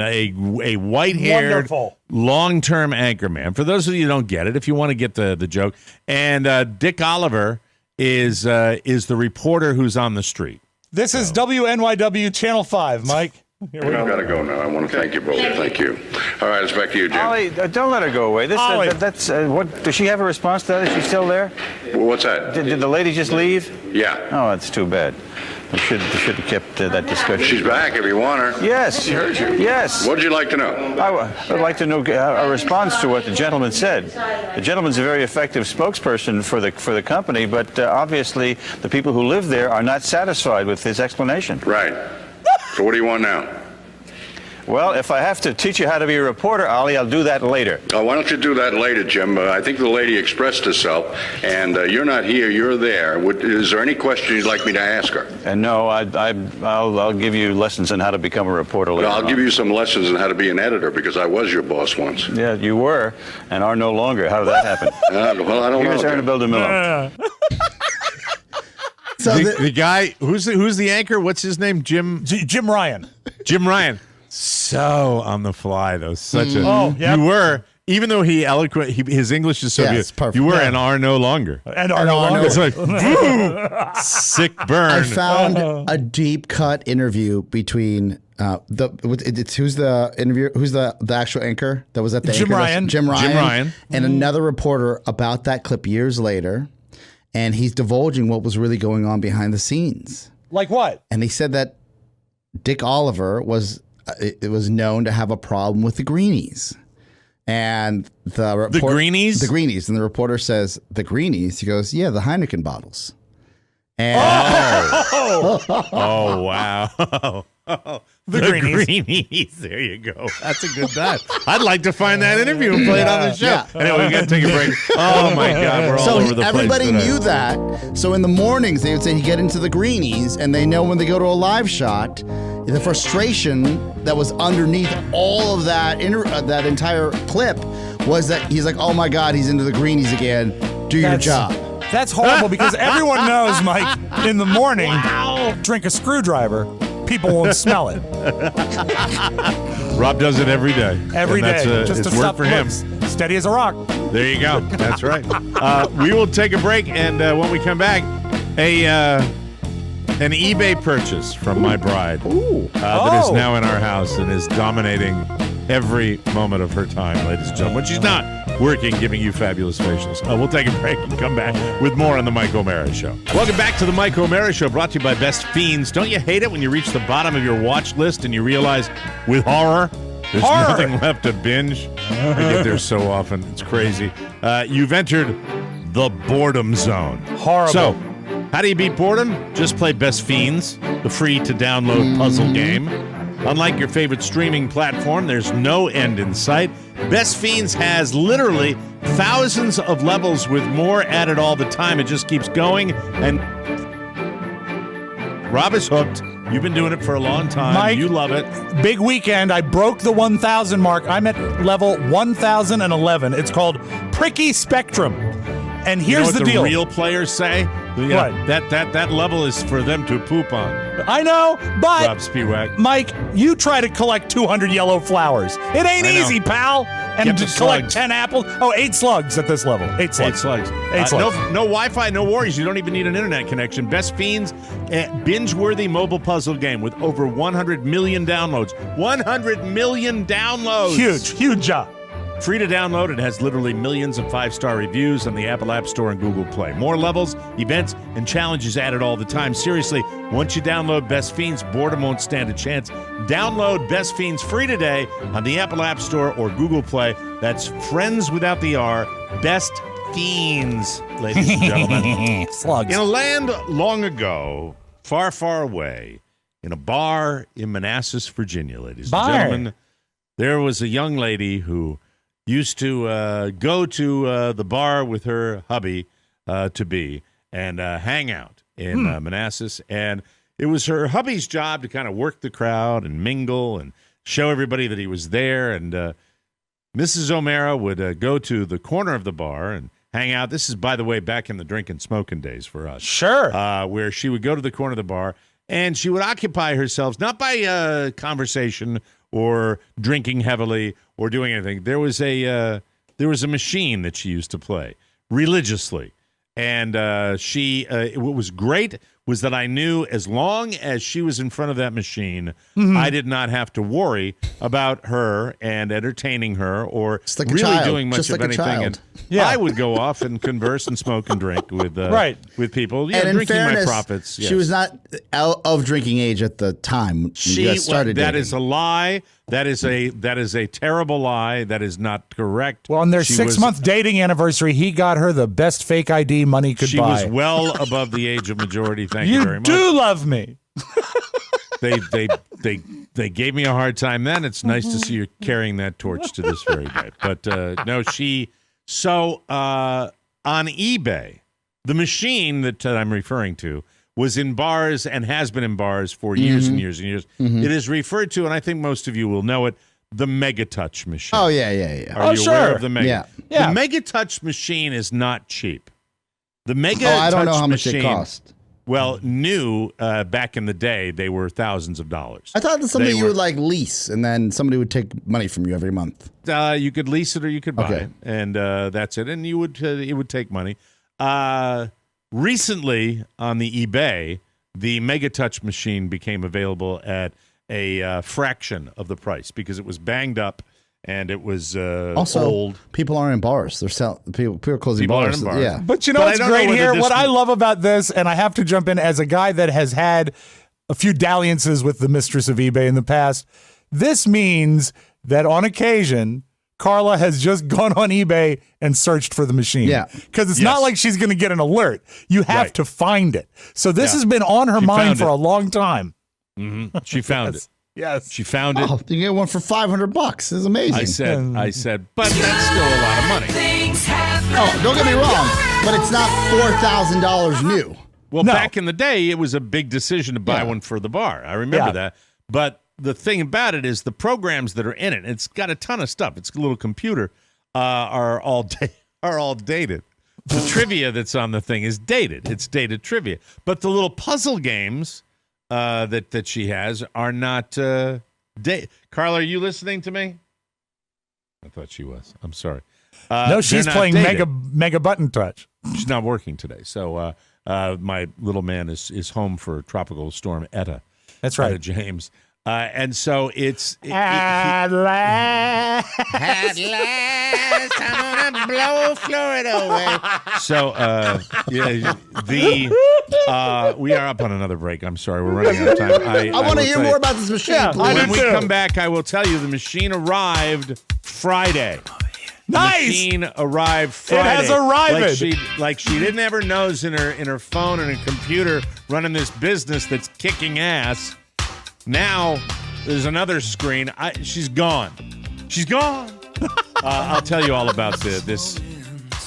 a white-haired, long-term anchorman. For those of you who don't get it, if you want to get the joke. And Dick Oliver is the reporter who's on the street. This is WNYW Channel 5, Mike. I've got to go now. I want to thank you both. Thank you. All right, it's back to you, Jim. Ollie, don't let her go away. Ollie. What? Does she have a response to that? Is she still there? Well, what's that? Did the lady just leave? Yeah. Oh, that's too bad. We should have kept that discussion. She's back if you want her. Yes. She heard you. Yes. What would you like to know? I would like to know a response to what the gentleman said. The gentleman's a very effective spokesperson for the company, but obviously the people who live there are not satisfied with his explanation. Right. So what do you want now? Well, if I have to teach you how to be a reporter, Ollie, I'll do that later. Oh, why don't you do that later, Jim? I think the lady expressed herself, and you're not here, you're there. Is there any question you'd like me to ask her? And no, I'll give you lessons on how to become a reporter later. I'll give you some lessons on how to be an editor, because I was your boss once. Yeah, you were, and are no longer. How did that happen? Well, I don't Here's know. Aaron Builder Miller. So the guy, who's the anchor? What's his name? Jim Ryan. Jim Ryan. So on the fly, though. Such a. Oh, yeah. You were, even though his English is so Yeah, it's good, perfect. you were Yeah. and are no longer. And are no longer. It's like, boom, sick burn. I found a deep cut interview between who's the actual anchor that was at the Jim anchor Ryan. Jim Ryan Mm-hmm. and another reporter about that clip years later, and he's divulging what was really going on behind the scenes. Like what? And he said that Dick Oliver was known to have a problem with the Greenies. And the Greenies? The Greenies. And the reporter says, the Greenies? He goes, yeah, the Heineken bottles. And Oh, wow. The Greenies. There you go. That's a good dive. I'd like to find that interview and play it on the show. Yeah. Anyway, we got to take a break. Oh, my God. We're all so over the everybody place today. knew that. So in the mornings, they would say, you get into the Greenies, and they know when they go to a live shot, the frustration that was underneath all of that that entire clip was that he's like, oh, my God, he's into the Greenies again. Do your job. That's horrible because everyone knows, Mike, in the morning, drink a screwdriver. People won't smell it. Rob does it every day. Every And day. that's, Just it's to work stop for him. Steady as a rock. There you go. That's right. We will take a break, and when we come back, an eBay purchase from my bride that is now in our house and is dominating every moment of her time, ladies and gentlemen. When she's not working, giving you fabulous facials. We'll take a break and come back with more on The Mike O'Mara Show. Welcome back to The Mike O'Mara Show, brought to you by Best Fiends. Don't you hate it when you reach the bottom of your watch list and you realize with horror, there's nothing left to binge? I get there so often. It's crazy. You've entered the boredom zone. Horrible. So, how do you beat boredom? Just play Best Fiends, the free-to-download puzzle game. Unlike your favorite streaming platform, there's no end in sight. Best Fiends has literally thousands of levels with more added all the time. It just keeps going. And Rob is hooked. You've been doing it for a long time. Mike, you love it. Big weekend. I broke the 1,000 mark. I'm at level 1,011. It's called Pricky Spectrum. And here's the deal. real players say? What? That level is for them to poop on. I know, but Rob Spiewak. Mike, you try to collect 200 yellow flowers. It ain't I know. easy, pal. And Get to the collect slugs. 10 apples. Oh, 8 slugs at this level. 8 slugs. 8 slugs. 8 slugs. No Wi-Fi, no worries. You don't even need an internet connection. Best Fiends, binge-worthy mobile puzzle game with over 100 million downloads. 100 million downloads. Huge job. Free to download. It has literally millions of 5-star reviews on the Apple App Store and Google Play. More levels, events, and challenges added all the time. Seriously, once you download Best Fiends, boredom won't stand a chance. Download Best Fiends free today on the Apple App Store or Google Play. That's Friends without the R. Best Fiends, ladies and gentlemen. Slugs. In a land long ago, far, far away, in a bar in Manassas, Virginia, ladies and gentlemen, there was a young lady who used to go to the bar with her hubby to-be and hang out in Manassas. And it was her hubby's job to kind of work the crowd and mingle and show everybody that he was there. And Mrs. O'Mara would go to the corner of the bar and hang out. This is, by the way, back in the drinking, smoking days for us. Sure. Where she would go to the corner of the bar and she would occupy herself, not by conversation or drinking heavily or doing anything. There was a machine that she used to play religiously, and what was great was that I knew as long as she was in front of that machine, I did not have to worry about her and entertaining her or like really child. doing much Just of like a anything. child. And I would go off and converse and smoke and drink with people. Yeah, And in drinking fairness, my profits. Yes. she was not out of drinking age at the time when you guys started that dating. is a lie. That is a terrible lie. That is not correct. Well, on their She 6-month dating anniversary, he got her the best fake ID money could She buy. was well above the age of majority. Thank you very much. You do love me. They gave me a hard time then. It's nice to see you carrying that torch to this very day. But no, on eBay, the machine that I'm referring to was in bars and has been in bars for years and years and years. It is referred to, and I think most of you will know it, the Mega Touch machine. Oh, yeah. Are you aware of the Mega? Yeah. The Mega Touch machine is not cheap. The Mega I don't know Touch how much machine, it cost. Well, new back in the day, they were thousands of dollars. I thought that's something you would like lease, and then somebody would take money from you every month. You could lease it or you could buy it, and that's it. And it would take money. Recently on the eBay, the Mega Touch machine became available at a fraction of the price because it was banged up and it was also old. People aren't in bars; people are closing People bars. aren't in bars. Yeah, But you know what's great here? What I love about this, and I have to jump in as a guy that has had a few dalliances with the mistress of eBay in the past, this means that on occasion, Carla has just gone on eBay and searched for the machine. Yeah. Because it's not like she's going to get an alert. You have to find it. So this has been on her mind for a long time. She found it. Yes. She found it. Oh, you get one for $500. This is amazing. I said, but that's still a lot of money. Oh, don't get me wrong, but it's not $4,000 new. Well, back in the day, it was a big decision to buy one for the bar. I remember that. But the thing about it is the programs that are in it, it's got a ton of stuff. It's a little computer, are all dated. The trivia that's on the thing is dated. It's dated trivia. But the little puzzle games that she has are not dated. Carla, are you listening to me? I thought she was. I'm sorry. No, she's playing mega button touch. She's not working today. So my little man is home for Tropical Storm Etta. That's right. Etta James. And so it's At last, I'm gonna blow Florida away. So we are up on another break. I'm sorry, we're running out of time. I want to hear more about this machine. When we come back, I will tell you the machine arrived Friday. Nice. The machine arrived Friday. It has arrived. Like she didn't have her nose in her phone and her computer running this business that's kicking ass. Now there's another screen. She's gone. She's gone. I'll tell you all about this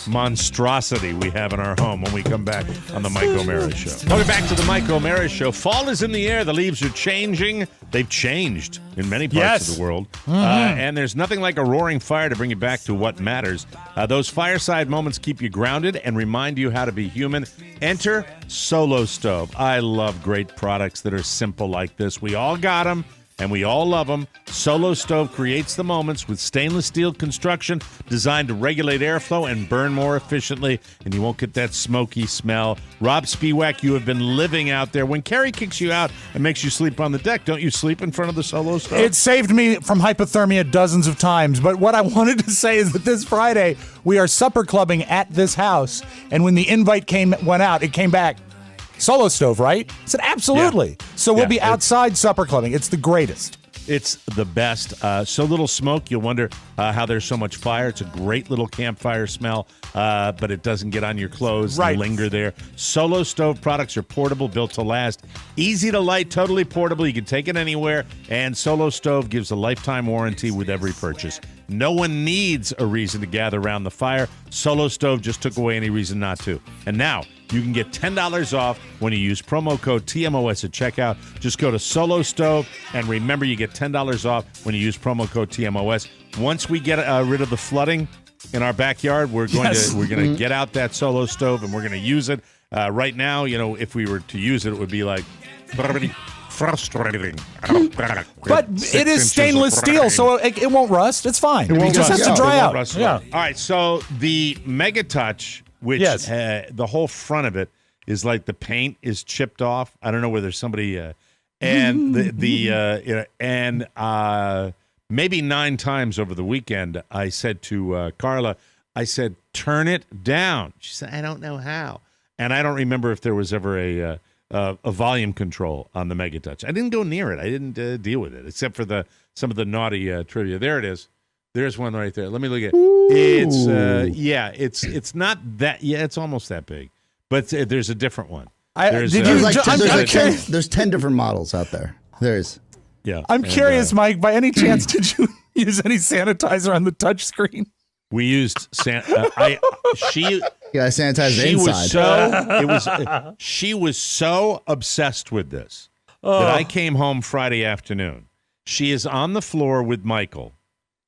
monstrosity we have in our home when we come back on the Mike O'Mara Show. Welcome back to the Mike O'Mara Show. Fall is in the air. The leaves are changing. They've changed in many parts of the world. And there's nothing like a roaring fire to bring you back to what matters. Those fireside moments keep you grounded and remind you how to be human. Enter Solo Stove. I love great products that are simple like this. We all got them. And we all love them. Solo Stove creates the moments with stainless steel construction designed to regulate airflow and burn more efficiently, and you won't get that smoky smell. Rob Spiewak, you have been living out there. When Carrie kicks you out and makes you sleep on the deck, don't you sleep in front of the Solo Stove? It saved me from hypothermia dozens of times. But what I wanted to say is that this Friday, we are supper clubbing at this house, and when the invite went out, it came back. Solo Stove, right? I said, absolutely. Yeah. So we'll be outside supper clubbing. It's the greatest. It's the best. So little smoke, you'll wonder how there's so much fire. It's a great little campfire smell, but it doesn't get on your clothes and linger there. Solo Stove products are portable, built to last. Easy to light, totally portable. You can take it anywhere. And Solo Stove gives a lifetime warranty with every purchase. No one needs a reason to gather around the fire. Solo Stove just took away any reason not to. And now you can get $10 off when you use promo code TMOS at checkout. Just go to Solo Stove, and remember, you get $10 off when you use promo code TMOS. Once we get rid of the flooding in our backyard, we're going to get out that Solo Stove, and we're going to use it. Right now, if we were to use it, it would be like frustrating. But it is stainless steel, so it won't rust. It's fine. It just has to dry out. All right, so the Mega Touch, which the whole front of it is like the paint is chipped off. I don't know whether somebody and maybe 9 times over the weekend I said to Carla, I said, turn it down. She said, I don't know how. And I don't remember if there was ever a volume control on the Mega Touch. I didn't go near it. I didn't deal with it, except for some of the naughty trivia. There it is. There's one right there. Let me look at it. It's not that. Yeah, it's almost that big, but there's a different one. There's 10 different models out there. There's. Yeah. I'm curious, Mike. By any chance, did you use any sanitizer on the touch screen? We used she sanitized the inside. She was so obsessed with this that I came home Friday afternoon. She is on the floor with Michael.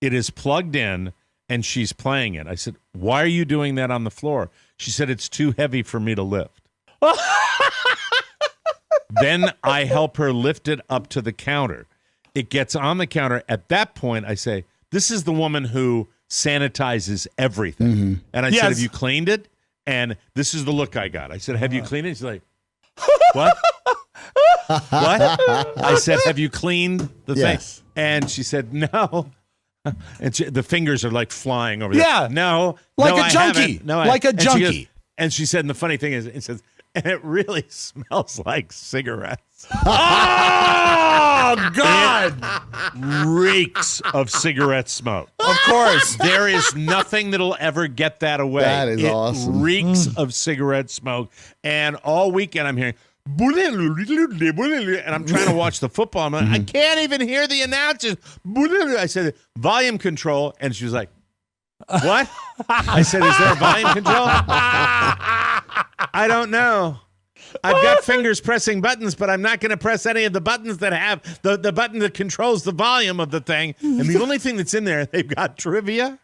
It is plugged in, and she's playing it. I said, why are you doing that on the floor? She said, it's too heavy for me to lift. Then I help her lift it up to the counter. It gets on the counter. At that point, I say, this is the woman who sanitizes everything. Mm-hmm. And I said, have you cleaned it? And this is the look I got. I said, have you cleaned it? She's like, what? What? I said, have you cleaned the thing? And she said, no. And the fingers are like flying over there. Yeah. No. Like no, a junkie. Like a junkie. And she said, and the funny thing is, it says, and it really smells like cigarettes. Oh, God. It reeks of cigarette smoke. Of course. There is nothing that'll ever get that away. That is awesome. It reeks of cigarette smoke. And all weekend I'm hearing, and I'm trying to watch the football. I'm like, I can't even hear the announcers. I said, volume control. And she was like, what? I said, is there a volume control? I don't know. I've got fingers pressing buttons, but I'm not going to press any of the buttons that have the button that controls the volume of the thing. And the only thing that's in there, they've got trivia.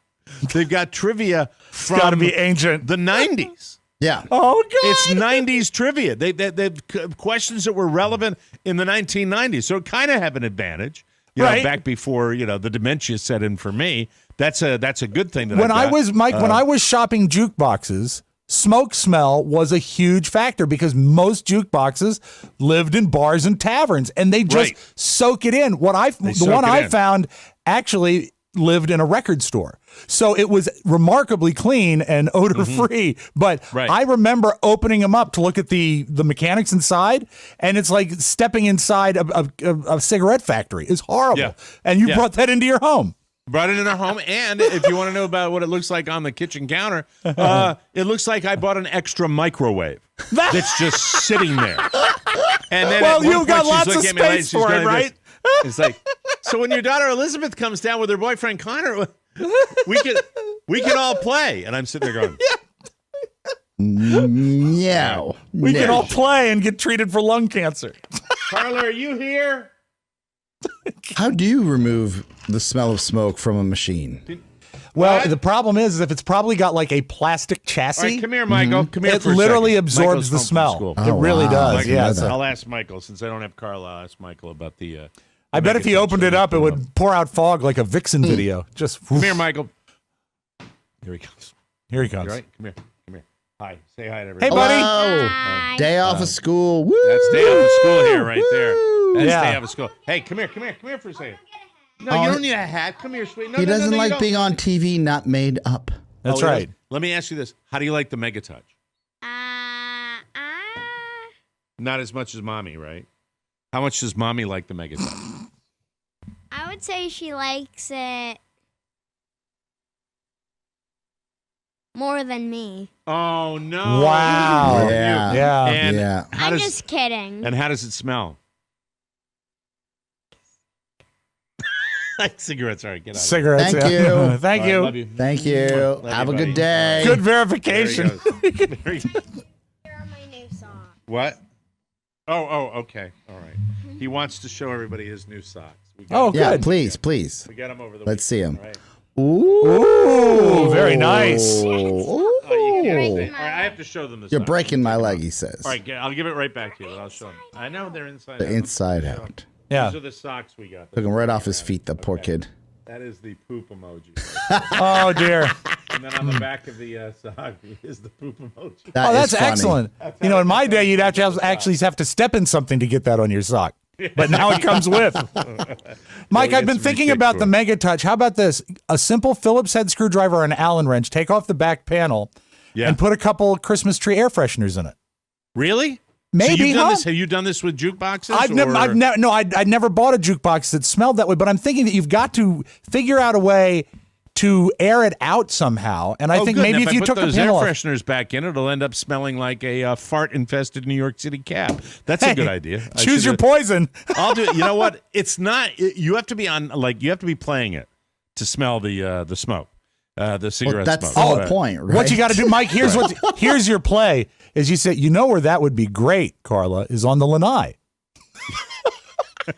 They've got trivia from Got to be ancient. the 90s. Yeah. Oh, God. It's 90s trivia. They've questions that were relevant in the 1990s. So it kind of have an advantage. You know, back before, the dementia set in for me. That's a good thing that when I was shopping jukeboxes, smoke smell was a huge factor because most jukeboxes lived in bars and taverns, and they just soak it in. The one I found actually lived in a record store. So it was remarkably clean and odor-free. But I remember opening them up to look at the mechanics inside, and it's like stepping inside a cigarette factory. It's horrible. Yeah. And you brought that into your home. Brought it in our home, and if you want to know about what it looks like on the kitchen counter, it looks like I bought an extra microwave that's just sitting there. And then you've got lots of space for it, right? It's like, so when your daughter Elizabeth comes down with her boyfriend Connor, we can all play. And I'm sitting there going, meow. We can all play and get treated for lung cancer. Carla, are you here? How do you remove the smell of smoke from a machine? Well, the problem is if it's probably got like a plastic chassis. All right, come here, Michael. Come here. It literally absorbs the smell. It really does. Yeah. I'll ask Michael since I don't have Carla. I'll ask Michael about the. I bet if he opened it up, it would pour out fog like a Vixen video. Just come here, Michael. Here he comes. Here he comes. Right? Come here. Come here. Hi. Say hi to everybody. Hey, buddy. Hi. Day off of school. Woo! That's day off of school here, right there. That's day off of school. Hey, come here. Come here. Come here for a second. No, you don't need a hat. Come here, sweet. No, he doesn't like being on TV, not made up. That's right. Let me ask you this. How do you like the Mega Touch? Not as much as Mommy, right? How much does Mommy like the Mega Touch? I would say she likes it more than me. Oh, no. Wow. Yeah. And I'm just kidding. And how does it smell? Like cigarettes. All right, get out. Cigarettes. Thank you. Thank you. Love you. Thank you. Have a good day. Good verification. Here are my new socks. What? Oh, okay. All right. He wants to show everybody his new socks. Good. Yeah, please. We got them over the Let's see them. Right. Ooh, very nice. Ooh. All right, I have to show them this. You're breaking my leg, he says. All right, I'll give it right back to you, but I'll show them. I know they're inside out. The inside out. Yeah. These are the socks we got. Took him right off his feet, the poor kid. That is the poop emoji. Oh, dear. And then on the back of the sock is the poop emoji. That's excellent. In my day, you'd have to actually have to step in something to get that on your sock. But now it comes with. Mike, I've been thinking about the Mega Touch. How about this? A simple Phillips head screwdriver or an Allen wrench, take off the back panel, and put a couple Christmas tree air fresheners in it. Really? Maybe. So you've done this? Have you done this with jukeboxes? I'd never bought a jukebox that smelled that way, but I'm thinking that you've got to figure out a way to air it out somehow. And I think maybe if you took those the air panel fresheners back in, it'll end up smelling like a fart-infested New York City cab. That's a good idea. Choose your poison. I'll do it. You know what? It's not. You have to be on. You have to be playing it to smell the smoke, the cigarette that's smoke. the whole point, right? What you got to do, Mike? Here's your play. Is you say, where that would be great, Carla, is on the lanai.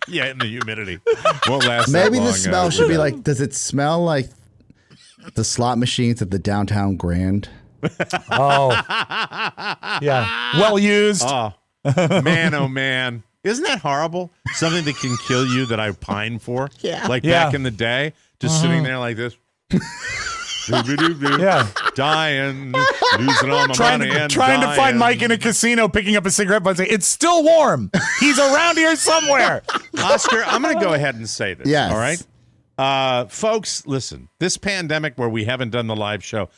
Yeah, and the humidity won't last. Maybe that long, the smell should be like. Does it smell like the slot machines at the downtown Grand? Oh, yeah. Well used. Oh man. Isn't that horrible? Something that can kill you that I pine for. Yeah. Back in the day, just sitting there like this. Yeah. Dying, losing all my money, and trying to find Mike in a casino picking up a cigarette butt and say, it's still warm. He's around here somewhere. Oscar, I'm going to go ahead and say this. Yes. All right? Folks, listen, this pandemic where we haven't done the live show,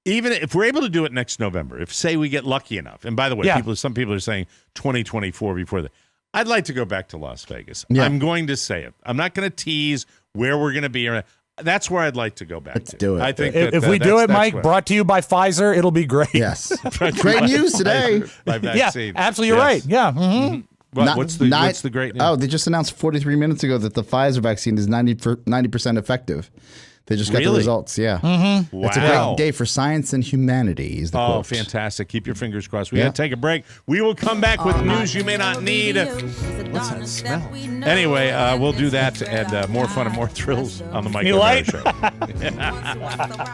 even if we're able to do it next November, if, say, we get lucky enough, and by the way, some people are saying 2024 before that, I'd like to go back to Las Vegas. Yeah. I'm going to say it. I'm not going to tease where we're going to be. That's where I'd like to go back Let's to. do it. I think if we do it, Mike, brought to you by Pfizer, it'll be great. Yes. Great news today. By vaccine. Yeah, absolutely, you're right. Yeah. Mm-hmm. Well, what's the great news? Oh, they just announced 43 minutes ago that the Pfizer vaccine is 90% effective. They just got the results. Yeah. Mm-hmm. Wow. It's a great day for science and humanity. Is the quote. Fantastic. Keep your fingers crossed. We got to take a break. We will come back with news you may not need. What's that smell? Anyway, we'll do that and more fun and more thrills on the Mike O'Mara Show.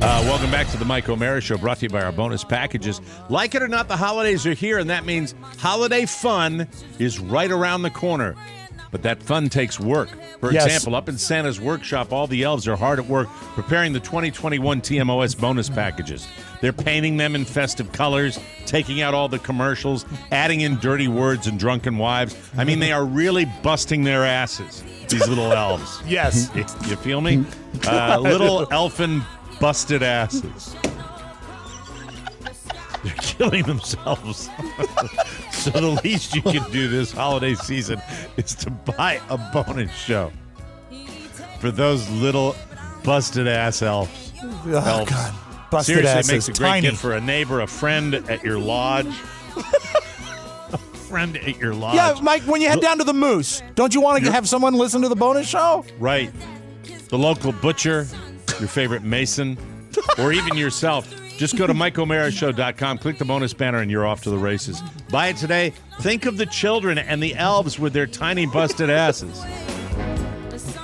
Welcome back to the Mike O'Mara Show, brought to you by our bonus packages. Like it or not, the holidays are here, and that means holiday fun is right around the corner. But that fun takes work. For example, up in Santa's workshop, all the elves are hard at work preparing the 2021 TMOS bonus packages. They're painting them in festive colors, taking out all the commercials, adding in dirty words and drunken wives. I mean, they are really busting their asses, these little elves. Yes. You feel me? Little elfin busted asses. They're killing themselves. So the least you can do this holiday season is to buy a bonus show for those little busted ass elves. Oh, God. Busted Seriously, asses. it makes a great Tiny. gift for a neighbor, a friend at your lodge. A friend at your lodge. Yeah, Mike, when you head down to the Moose, don't you want to have someone listen to the bonus show? Right. The local butcher, your favorite mason, or even yourself. Just go to MikeO'MaraShow.com, click the bonus banner, and you're off to the races. Buy it today. Think of the children and the elves with their tiny busted asses.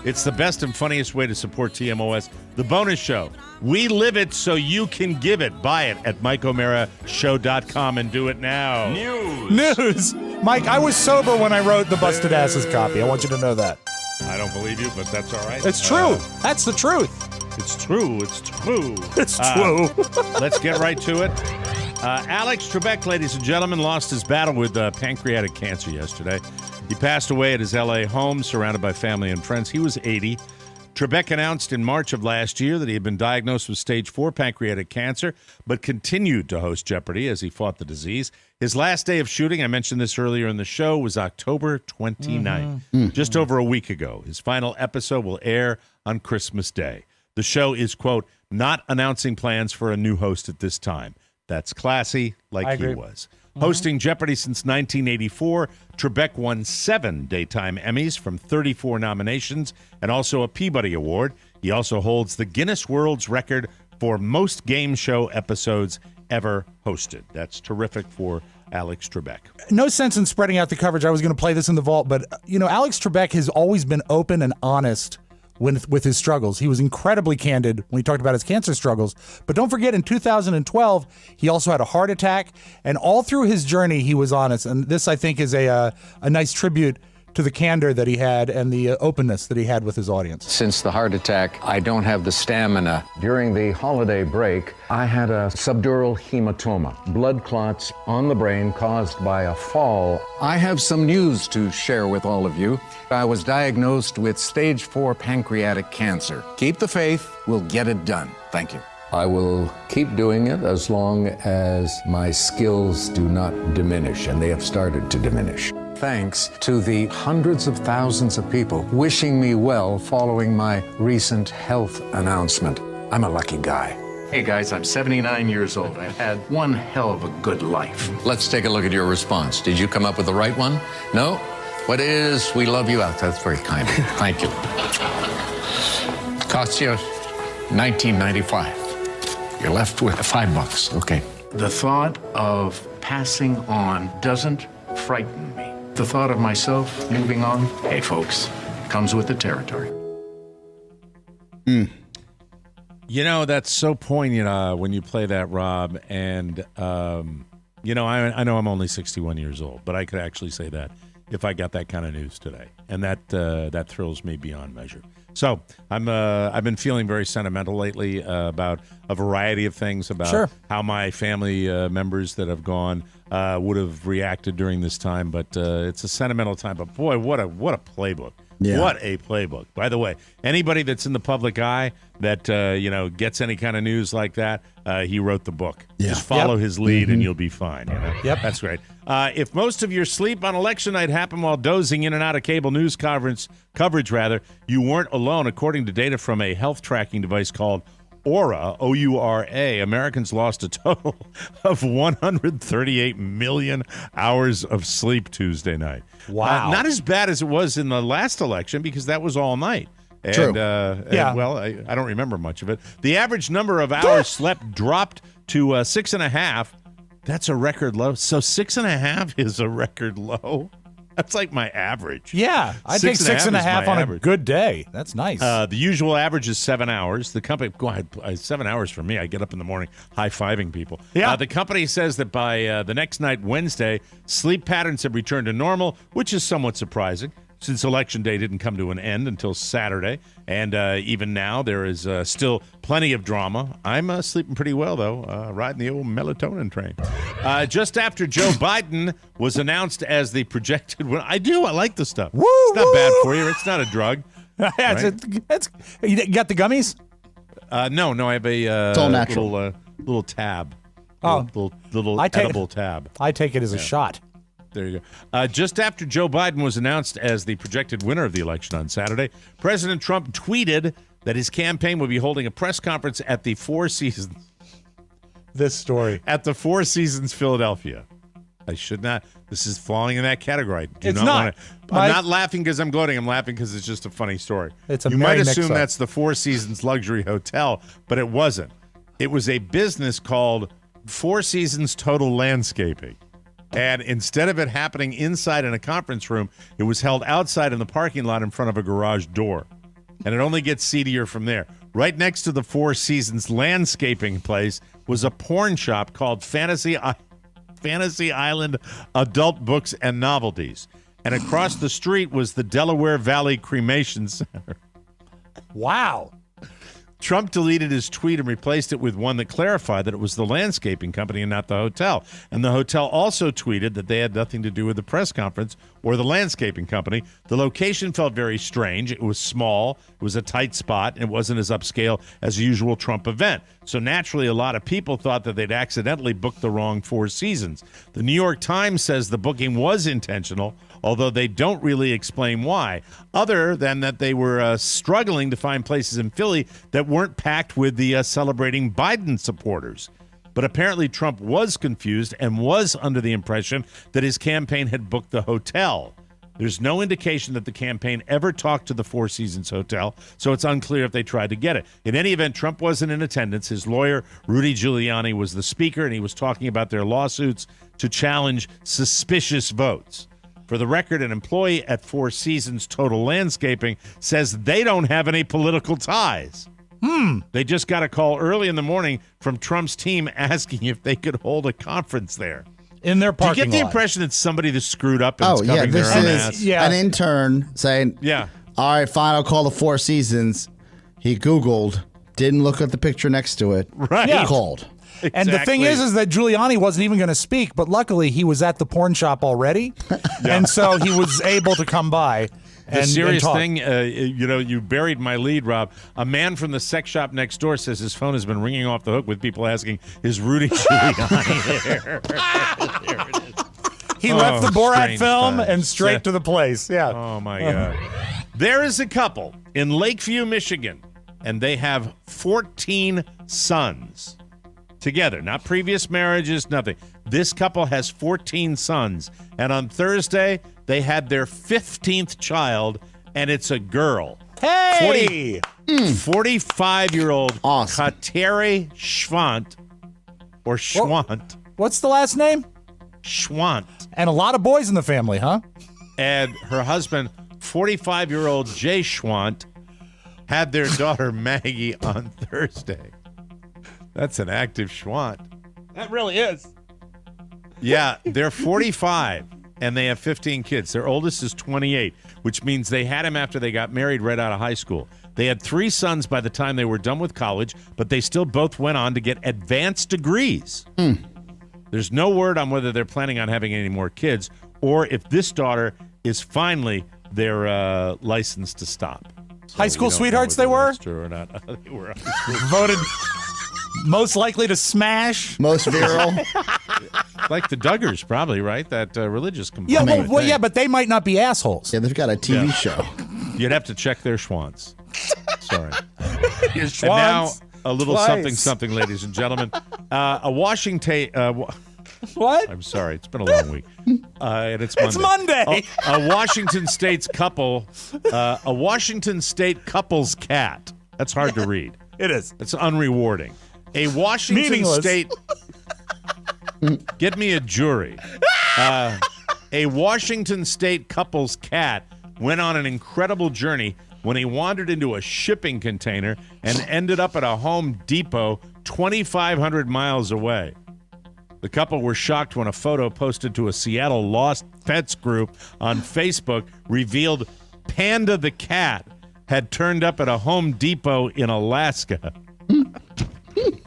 It's the best and funniest way to support TMOS. The bonus show. We live it so you can give it. Buy it at MikeO'MaraShow.com and do it now. News. Mike, I was sober when I wrote the busted asses copy. I want you to know that. I don't believe you, but that's all right. It's true. That's the truth. It's true. It's true. It's true. Let's get right to it. Alex Trebek, ladies and gentlemen, lost his battle with pancreatic cancer yesterday. He passed away at his L.A. home, surrounded by family and friends. He was 80. Trebek announced in March of last year that he had been diagnosed with stage 4 pancreatic cancer, but continued to host Jeopardy as he fought the disease. His last day of shooting, I mentioned this earlier in the show, was October 29th, just over a week ago. His final episode will air on Christmas Day. The show is, quote, not announcing plans for a new host at this time. That's classy, like he was. Hosting Jeopardy since 1984, Trebek won 7 Daytime Emmys from 34 nominations and also a Peabody Award. He also holds the Guinness World's Record for most game show episodes ever hosted. That's terrific for Alex Trebek. No sense in spreading out the coverage. I was going to play this in the vault, but, Alex Trebek has always been open and honest with his struggles. He was incredibly candid when he talked about his cancer struggles. But don't forget, in 2012, he also had a heart attack. And all through his journey, he was honest. And this, I think, is a nice tribute to the candor that he had and the openness that he had with his audience. Since the heart attack, I don't have the stamina. During the holiday break, I had a subdural hematoma, blood clots on the brain caused by a fall. I have some news to share with all of you. I was diagnosed with stage 4 pancreatic cancer. Keep the faith, we'll get it done. Thank you. I will keep doing it as long as my skills do not diminish, and they have started to diminish. Thanks to the hundreds of thousands of people wishing me well following my recent health announcement. I'm a lucky guy. Hey guys, I'm 79 years old. I've had one hell of a good life. Let's take a look at your response. Did you come up with the right one? No? What is, we love you out. That's very kind. Thank you. Costs you $19.95. You're left with $5. Okay. The thought of passing on doesn't frighten me. The thought of myself moving on, hey folks, comes with the territory. You know, that's so poignant when you play that, Rob. And, you know, I know I'm only 61 years old, but I could actually say that if I got that kind of news today. And that thrills me beyond measure. So I've been feeling very sentimental lately about a variety of things, about how my family members that have gone would have reacted during this time. But it's a sentimental time. But boy, what a playbook. Yeah. What a playbook. By the way, anybody that's in the public eye that, gets any kind of news like that, he wrote the book. Yeah. Just follow his lead and you'll be fine. You know? Yep. That's great. If most of your sleep on election night happened while dozing in and out of cable news coverage, you weren't alone. According to data from a health tracking device called Oura, O-U-R-A, Americans lost a total of 138 million hours of sleep Tuesday night. Wow. Not as bad as it was in the last election because that was all night. And, True. Well, I don't remember much of it. The average number of hours slept dropped to 6.5. That's a record low. So 6.5 is a record low. That's like my average. Yeah, I take 6.5 on a good day. That's nice. The usual average is 7 hours. The company, 7 hours for me. I get up in the morning high-fiving people. Yeah. The company says that by the next night, Wednesday, sleep patterns have returned to normal, which is somewhat surprising since Election Day didn't come to an end until Saturday. And even now, there is still plenty of drama. I'm sleeping pretty well, though, riding the old melatonin train. Just after Joe Biden was announced as the projected winner. I like the stuff. Woo, it's not bad for you. It's not a drug. Right? You got the gummies? No, I have a it's all natural. Little tab. Little edible tab. I take it as a shot. There you go. Just after Joe Biden was announced as the projected winner of the election on Saturday, President Trump tweeted that his campaign would be holding a press conference at the Four Seasons. This story. At the Four Seasons, Philadelphia. I should not. This is falling in that category. I'm not laughing because I'm gloating. I'm laughing because it's just a funny story. You might assume that's the Four Seasons luxury hotel, but it wasn't. It was a business called Four Seasons Total Landscaping. And instead of it happening inside in a conference room, it was held outside in the parking lot in front of a garage door. And it only gets seedier from there. Right next to the Four Seasons landscaping place was a porn shop called Fantasy Island Adult Books and Novelties. And across the street was the Delaware Valley Cremation Center. Wow. Trump deleted his tweet and replaced it with one that clarified that it was the landscaping company and not the hotel. And the hotel also tweeted that they had nothing to do with the press conference or the landscaping company. The location felt very strange. It was small. It was a tight spot. And it wasn't as upscale as a usual Trump event. So naturally, a lot of people thought that they'd accidentally booked the wrong Four Seasons. The New York Times says the booking was intentional, although they don't really explain why, other than that they were struggling to find places in Philly that weren't packed with the celebrating Biden supporters. But apparently Trump was confused and was under the impression that his campaign had booked the hotel. There's no indication that the campaign ever talked to the Four Seasons Hotel, so it's unclear if they tried to get it. In any event, Trump wasn't in attendance. His lawyer, Rudy Giuliani, was the speaker, and he was talking about their lawsuits to challenge suspicious votes. For the record, an employee at Four Seasons Total Landscaping says they don't have any political ties. They just got a call early in the morning from Trump's team asking if they could hold a conference there. in their Do you parking get the lot. impression that somebody that's screwed up and is covering this their own is ass? an intern saying, Yeah. all right, fine, I'll call the Four Seasons. He Googled, didn't look at the picture next to it. Right. He called. Exactly. And the thing is that Giuliani wasn't even going to speak, but luckily he was at the porn shop already, and so he was able to come by. The and serious talk. thing, you buried my lead, Rob. A man from the sex shop next door says his phone has been ringing off the hook with people asking, is Rudy Giuliani there? There it is. He left the Borat strange film times. and straight to the place. Yeah. Oh, my God. There is a couple in Lakeview, Michigan, and they have 14 sons together. Not previous marriages, nothing. This couple has 14 sons, and on Thursday, they had their 15th child, and it's a girl. Hey! 45-year-old Awesome. Kateri Schwant, or Schwant. What's the last name? Schwant. And a lot of boys in the family, huh? And her husband, 45-year-old Jay Schwant, had their daughter Maggie on Thursday. That's an active Schwant. That really is. Yeah, they're 45, and they have 15 kids. Their oldest is 28, which means they had him after they got married right out of high school. They had 3 sons by the time they were done with college, but they still both went on to get advanced degrees. There's no word on whether they're planning on having any more kids or if this daughter is finally their license to stop. So High school we don't know sweethearts whether they were? that's true or not. They were high school. Voted most likely to smash. Most virile. Like the Duggars, probably, right? That religious Yeah, component. well, yeah, but they might not be assholes. Yeah, they've got a TV show. You'd have to check their schwants. Sorry. Your And now, schwants. a little Twice. something, ladies and gentlemen. A Washington... What? I'm sorry. It's been a long week. And it's Monday. It's Monday. A Washington State's couple... a Washington State couple's cat. That's hard to read. It is. It's unrewarding. A Washington Meaningless. State... Get me a jury. A Washington State couple's cat went on an incredible journey when he wandered into a shipping container and ended up at a Home Depot 2,500 miles away. The couple were shocked when a photo posted to a Seattle Lost Pets group on Facebook revealed Panda the cat had turned up at a Home Depot in Alaska.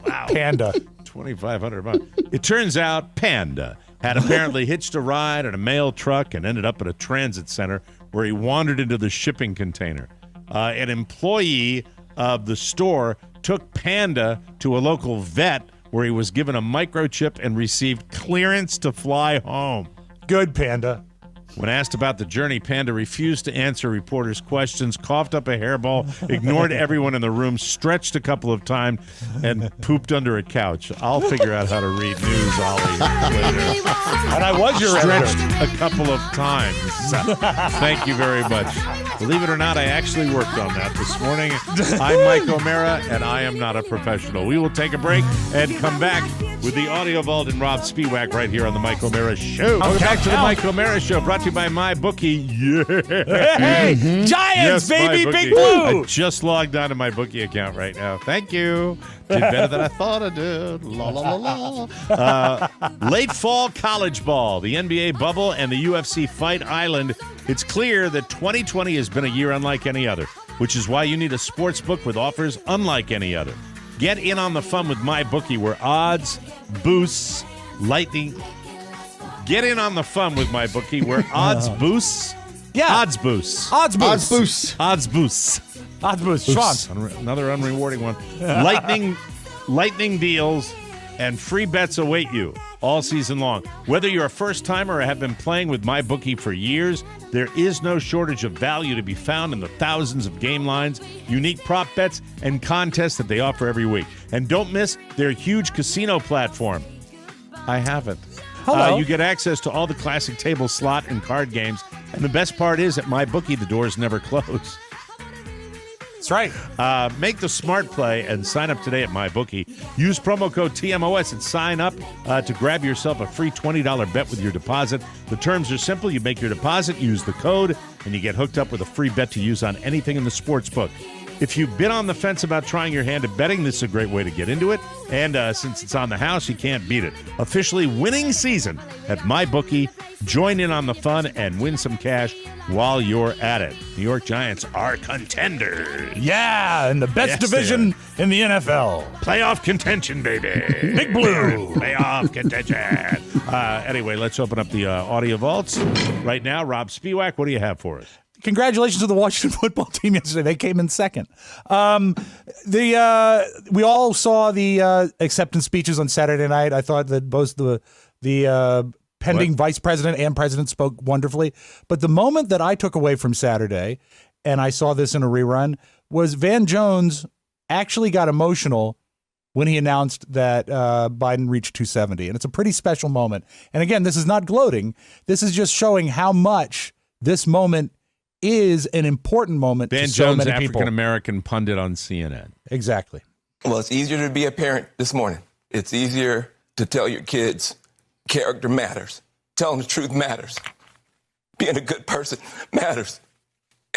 Wow. Panda. 2,500 miles. It turns out Panda had apparently hitched a ride in a mail truck and ended up at a transit center where he wandered into the shipping container. An employee of the store took Panda to a local vet where he was given a microchip and received clearance to fly home. Good, Panda. When asked about the journey, Panda refused to answer reporters' questions, coughed up a hairball, ignored everyone in the room, stretched a couple of times, and pooped under a couch. I'll figure out how to read news, Ollie, later. And I was your Stretched editor. a couple of times. Thank you very much. Believe it or not, I actually worked on that this morning. I'm Mike O'Mara, and I am not a professional. We will take a break and come back with the audio vault and Rob Spiewak right here on the Mike O'Mara Show. Welcome back to the Mike O'Mara Show, brought to you by MyBookie. Yeah. Hey, Giants, Yes, baby, MyBookie. Big Blue. I just logged on to my bookie account right now. Thank you. Did better than I thought I did. La, la, la, la. Late fall college ball, the NBA bubble, and the UFC Fight Island. It's clear that 2020 has been a year unlike any other, which is why you need a sports book with offers unlike any other. Get in on the fun with MyBookie, where odds, boosts, lightning. Get in on the fun with MyBookie, where odds boosts. Yeah. Odds boosts. Odds boost. Odds boost. Odds boosts. Odds boost. Schwantz. Another unrewarding one. Lightning deals and free bets await you all season long. Whether you're a first-timer or have been playing with MyBookie for years, there is no shortage of value to be found in the thousands of game lines, unique prop bets, and contests that they offer every week. And don't miss their huge casino platform. I haven't. Hello. You get access to all the classic table, slot, and card games. And the best part is, at MyBookie, the doors never close. That's right. Make the smart play and sign up today at MyBookie. Use promo code TMOS and sign up to grab yourself a free $20 bet with your deposit. The terms are simple. You make your deposit, use the code, and you get hooked up with a free bet to use on anything in the sports book. If you've been on the fence about trying your hand at betting, this is a great way to get into it. And since it's on the house, you can't beat it. Officially winning season at MyBookie. Join in on the fun and win some cash while you're at it. New York Giants are contenders. Yeah, in the best division in the NFL. Playoff contention, baby. Big Blue. Playoff contention. Anyway, let's open up the audio vaults. Right now, Rob Spiewak, what do you have for us? Congratulations to the Washington football team yesterday. They came in second. We all saw the acceptance speeches on Saturday night. I thought that both the pending vice president and president spoke wonderfully. But the moment that I took away from Saturday, and I saw this in a rerun, was Van Jones actually got emotional when he announced that Biden reached 270. And it's a pretty special moment. And again, this is not gloating. This is just showing how much this moment is an important moment Van to so Jones, many people. African-American pundit on CNN. Exactly. Well, it's easier to be a parent this morning. It's easier to tell your kids character matters. Telling the truth matters. Being a good person matters.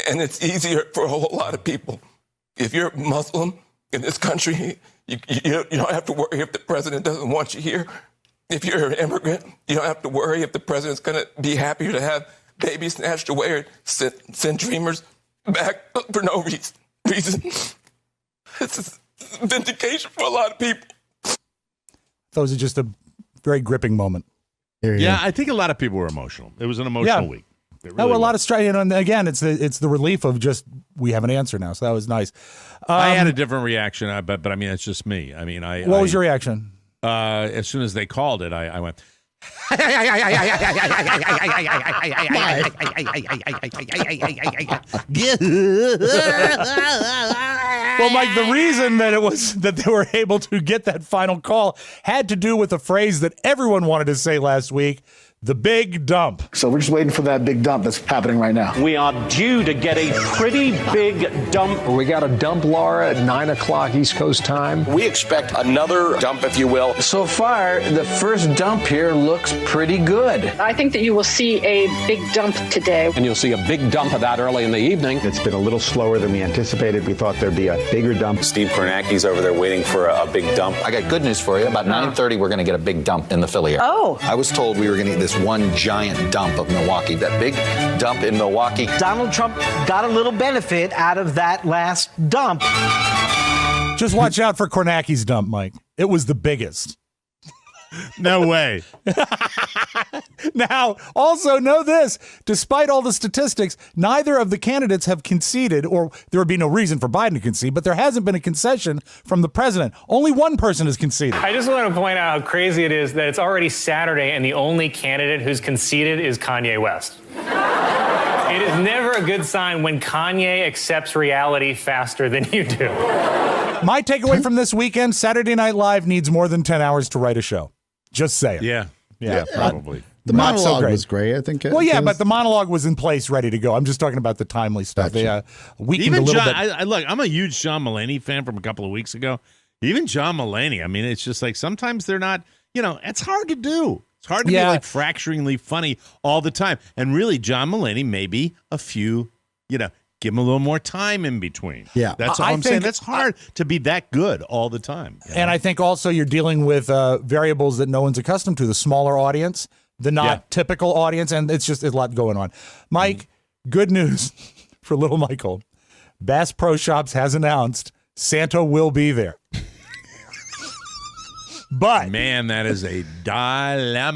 And it's easier for a whole lot of people. If you're Muslim in this country, you don't have to worry if the president doesn't want you here. If you're an immigrant, you don't have to worry if the president's going to be happier to have babies snatched away or send dreamers back for no reason. It's a vindication for a lot of people. That was just a very gripping moment. Yeah, I think a lot of people were emotional. It was an emotional week. Really a lot of strife. And again, it's the relief of just we have an answer now. So that was nice. I had a different reaction, but I mean, it's just me. I mean, what was your reaction? As soon as they called it, I went. Well, Mike, the reason that they were able to get that final call had to do with a phrase that everyone wanted to say last week. The big dump. So we're just waiting for that big dump that's happening right now. We are due to get a pretty big dump. We got a dump, Laura, at 9 o'clock East Coast time. We expect another dump, if you will. So far, the first dump here looks pretty good. I think that you will see a big dump today. And you'll see a big dump of that early in the evening. It's been a little slower than we anticipated. We thought there'd be a bigger dump. Steve Kornacki's over there waiting for a big dump. I got good news for you. About 9:30, we're going to get a big dump in the Philly area. Oh. I was told we were going to get this one giant dump of Milwaukee. That big dump in Milwaukee. Donald Trump got a little benefit out of that last dump. Just watch out for Kornacki's dump, Mike. It was the biggest. No way. Now, also know this. Despite all the statistics, neither of the candidates have conceded, or there would be no reason for Biden to concede, but there hasn't been a concession from the president. Only one person has conceded. I just want to point out how crazy it is that it's already Saturday and the only candidate who's conceded is Kanye West. It is never a good sign when Kanye accepts reality faster than you do. My takeaway from this weekend, Saturday Night Live needs more than 10 hours to write a show. Just saying. Yeah, probably. The monologue was great, I think. But the monologue was in place, ready to go. I'm just talking about the timely stuff. Gotcha. They weakened a little bit. Look, I'm a huge John Mulaney fan from a couple of weeks ago. Even John Mulaney, I mean, it's just like sometimes they're not, it's hard to do. It's hard to be like fracturingly funny all the time. And really, John Mulaney, maybe a few, give him a little more time in between. Yeah. That's all I'm saying. That's hard to be that good all the time. And I think also you're dealing with variables that no one's accustomed to, the smaller audience, the not typical audience, and it's just a lot going on. Mike, good news for little Michael. Bass Pro Shops has announced Santa will be there. But man, that is a dilemma.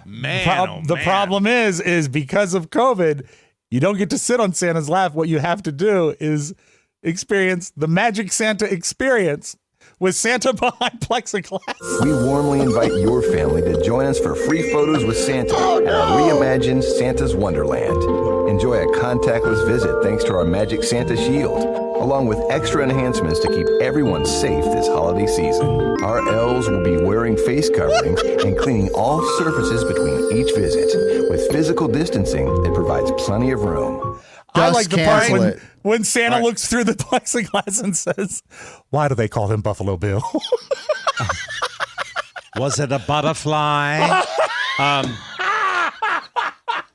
Man, the problem is because of COVID, you don't get to sit on Santa's lap. What you have to do is experience the Magic Santa experience with Santa behind plexiglass. We warmly invite your family to join us for free photos with Santa at our reimagined Santa's Wonderland. Enjoy a contactless visit thanks to our Magic Santa Shield, along with extra enhancements to keep everyone safe this holiday season. Our elves will be wearing face coverings and cleaning all surfaces between each visit with physical distancing that provides plenty of room. I like the part when Santa looks through the plexiglass and says, "Why do they call him Buffalo Bill?" Was it a butterfly?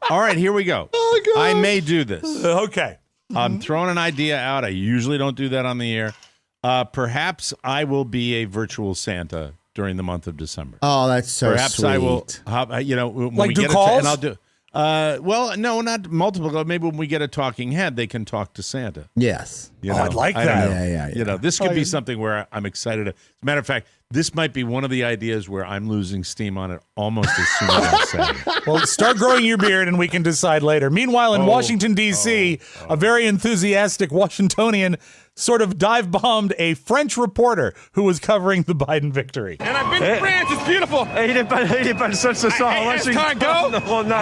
All right, here we go. Oh, God. I may do this. Okay. I'm throwing an idea out. I usually don't do that on the air. Perhaps I will be a virtual Santa during the month of December. Oh, that's so Perhaps sweet. I will, when like we do get calls? and I'll do. Well, no, not multiple. Maybe when we get a talking head, they can talk to Santa. Yes. I'd like that. Yeah. You know, this could be something where I'm excited. As a matter of fact, this might be one of the ideas where I'm losing steam on it almost as soon as I say it. Well, start growing your beard and we can decide later. Meanwhile, in Washington, D.C., a very enthusiastic Washingtonian sort of dive-bombed a French reporter who was covering the Biden victory. And I've been to France. It's beautiful. I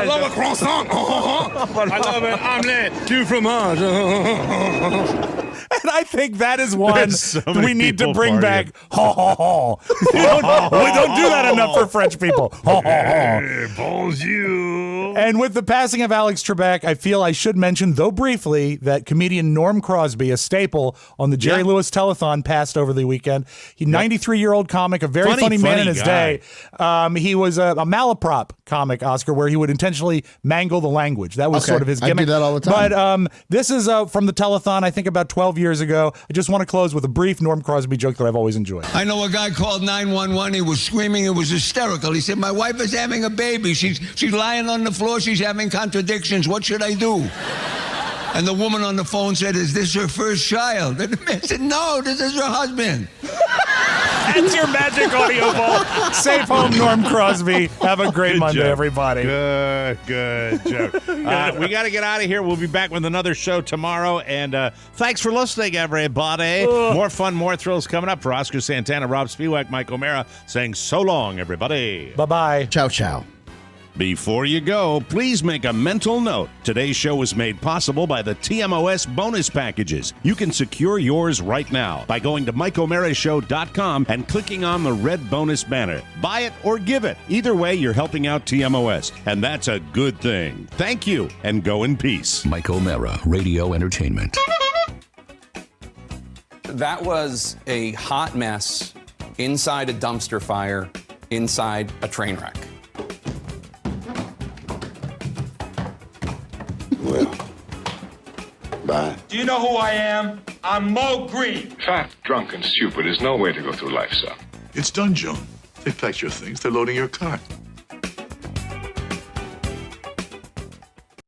love a croissant. I love an omelette. Du fromage. And I think that is one so many we need to people bring partying. back. Ha, ha, ha. We don't do that enough for French people. Ha, ha, ha. Bonjour. And with the passing of Alex Trebek, I feel I should mention, though briefly, that comedian Norm Crosby, a staple on the Jerry Lewis Telethon, passed over the weekend. He's 93-year-old comic, a very funny man in his guy. day. He was a malaprop comic, Oscar, where he would intentionally mangle the language. That was sort of his gimmick. I do that all the time. But this is from the Telethon, I think about 12 years ago. I just want to close with a brief Norm Crosby joke that I've always enjoyed. I know a guy called 911. He was screaming. It was hysterical. He said, "My wife is having a baby. She's lying on the floor. She's having contradictions. What should I do?" And the woman on the phone said, "Is this her first child?" And the man said, "No, this is her husband." That's your magic audio ball. Safe home, Norm Crosby. Have a great Monday, joke. everybody. Good joke. We got to get out of here. We'll be back with another show tomorrow. And thanks for listening, everybody. More fun, more thrills coming up. For Oscar Santana, Rob Spiewak, Mike O'Mara saying so long, everybody. Bye-bye. Ciao, ciao. Before you go, please make a mental note. Today's show was made possible by the TMOS bonus packages. You can secure yours right now by going to MikeO'MaraShow.com and clicking on the red bonus banner. Buy it or give it. Either way, you're helping out TMOS, and that's a good thing. Thank you, and go in peace. Mike O'Mara, Radio Entertainment. That was a hot mess inside a dumpster fire, inside a train wreck. Well, bye. Do you know who I am? I'm Mo Green. Fat, drunk, and stupid is no way to go through life, sir. It's done, Joan. They packed your things. They're loading your car.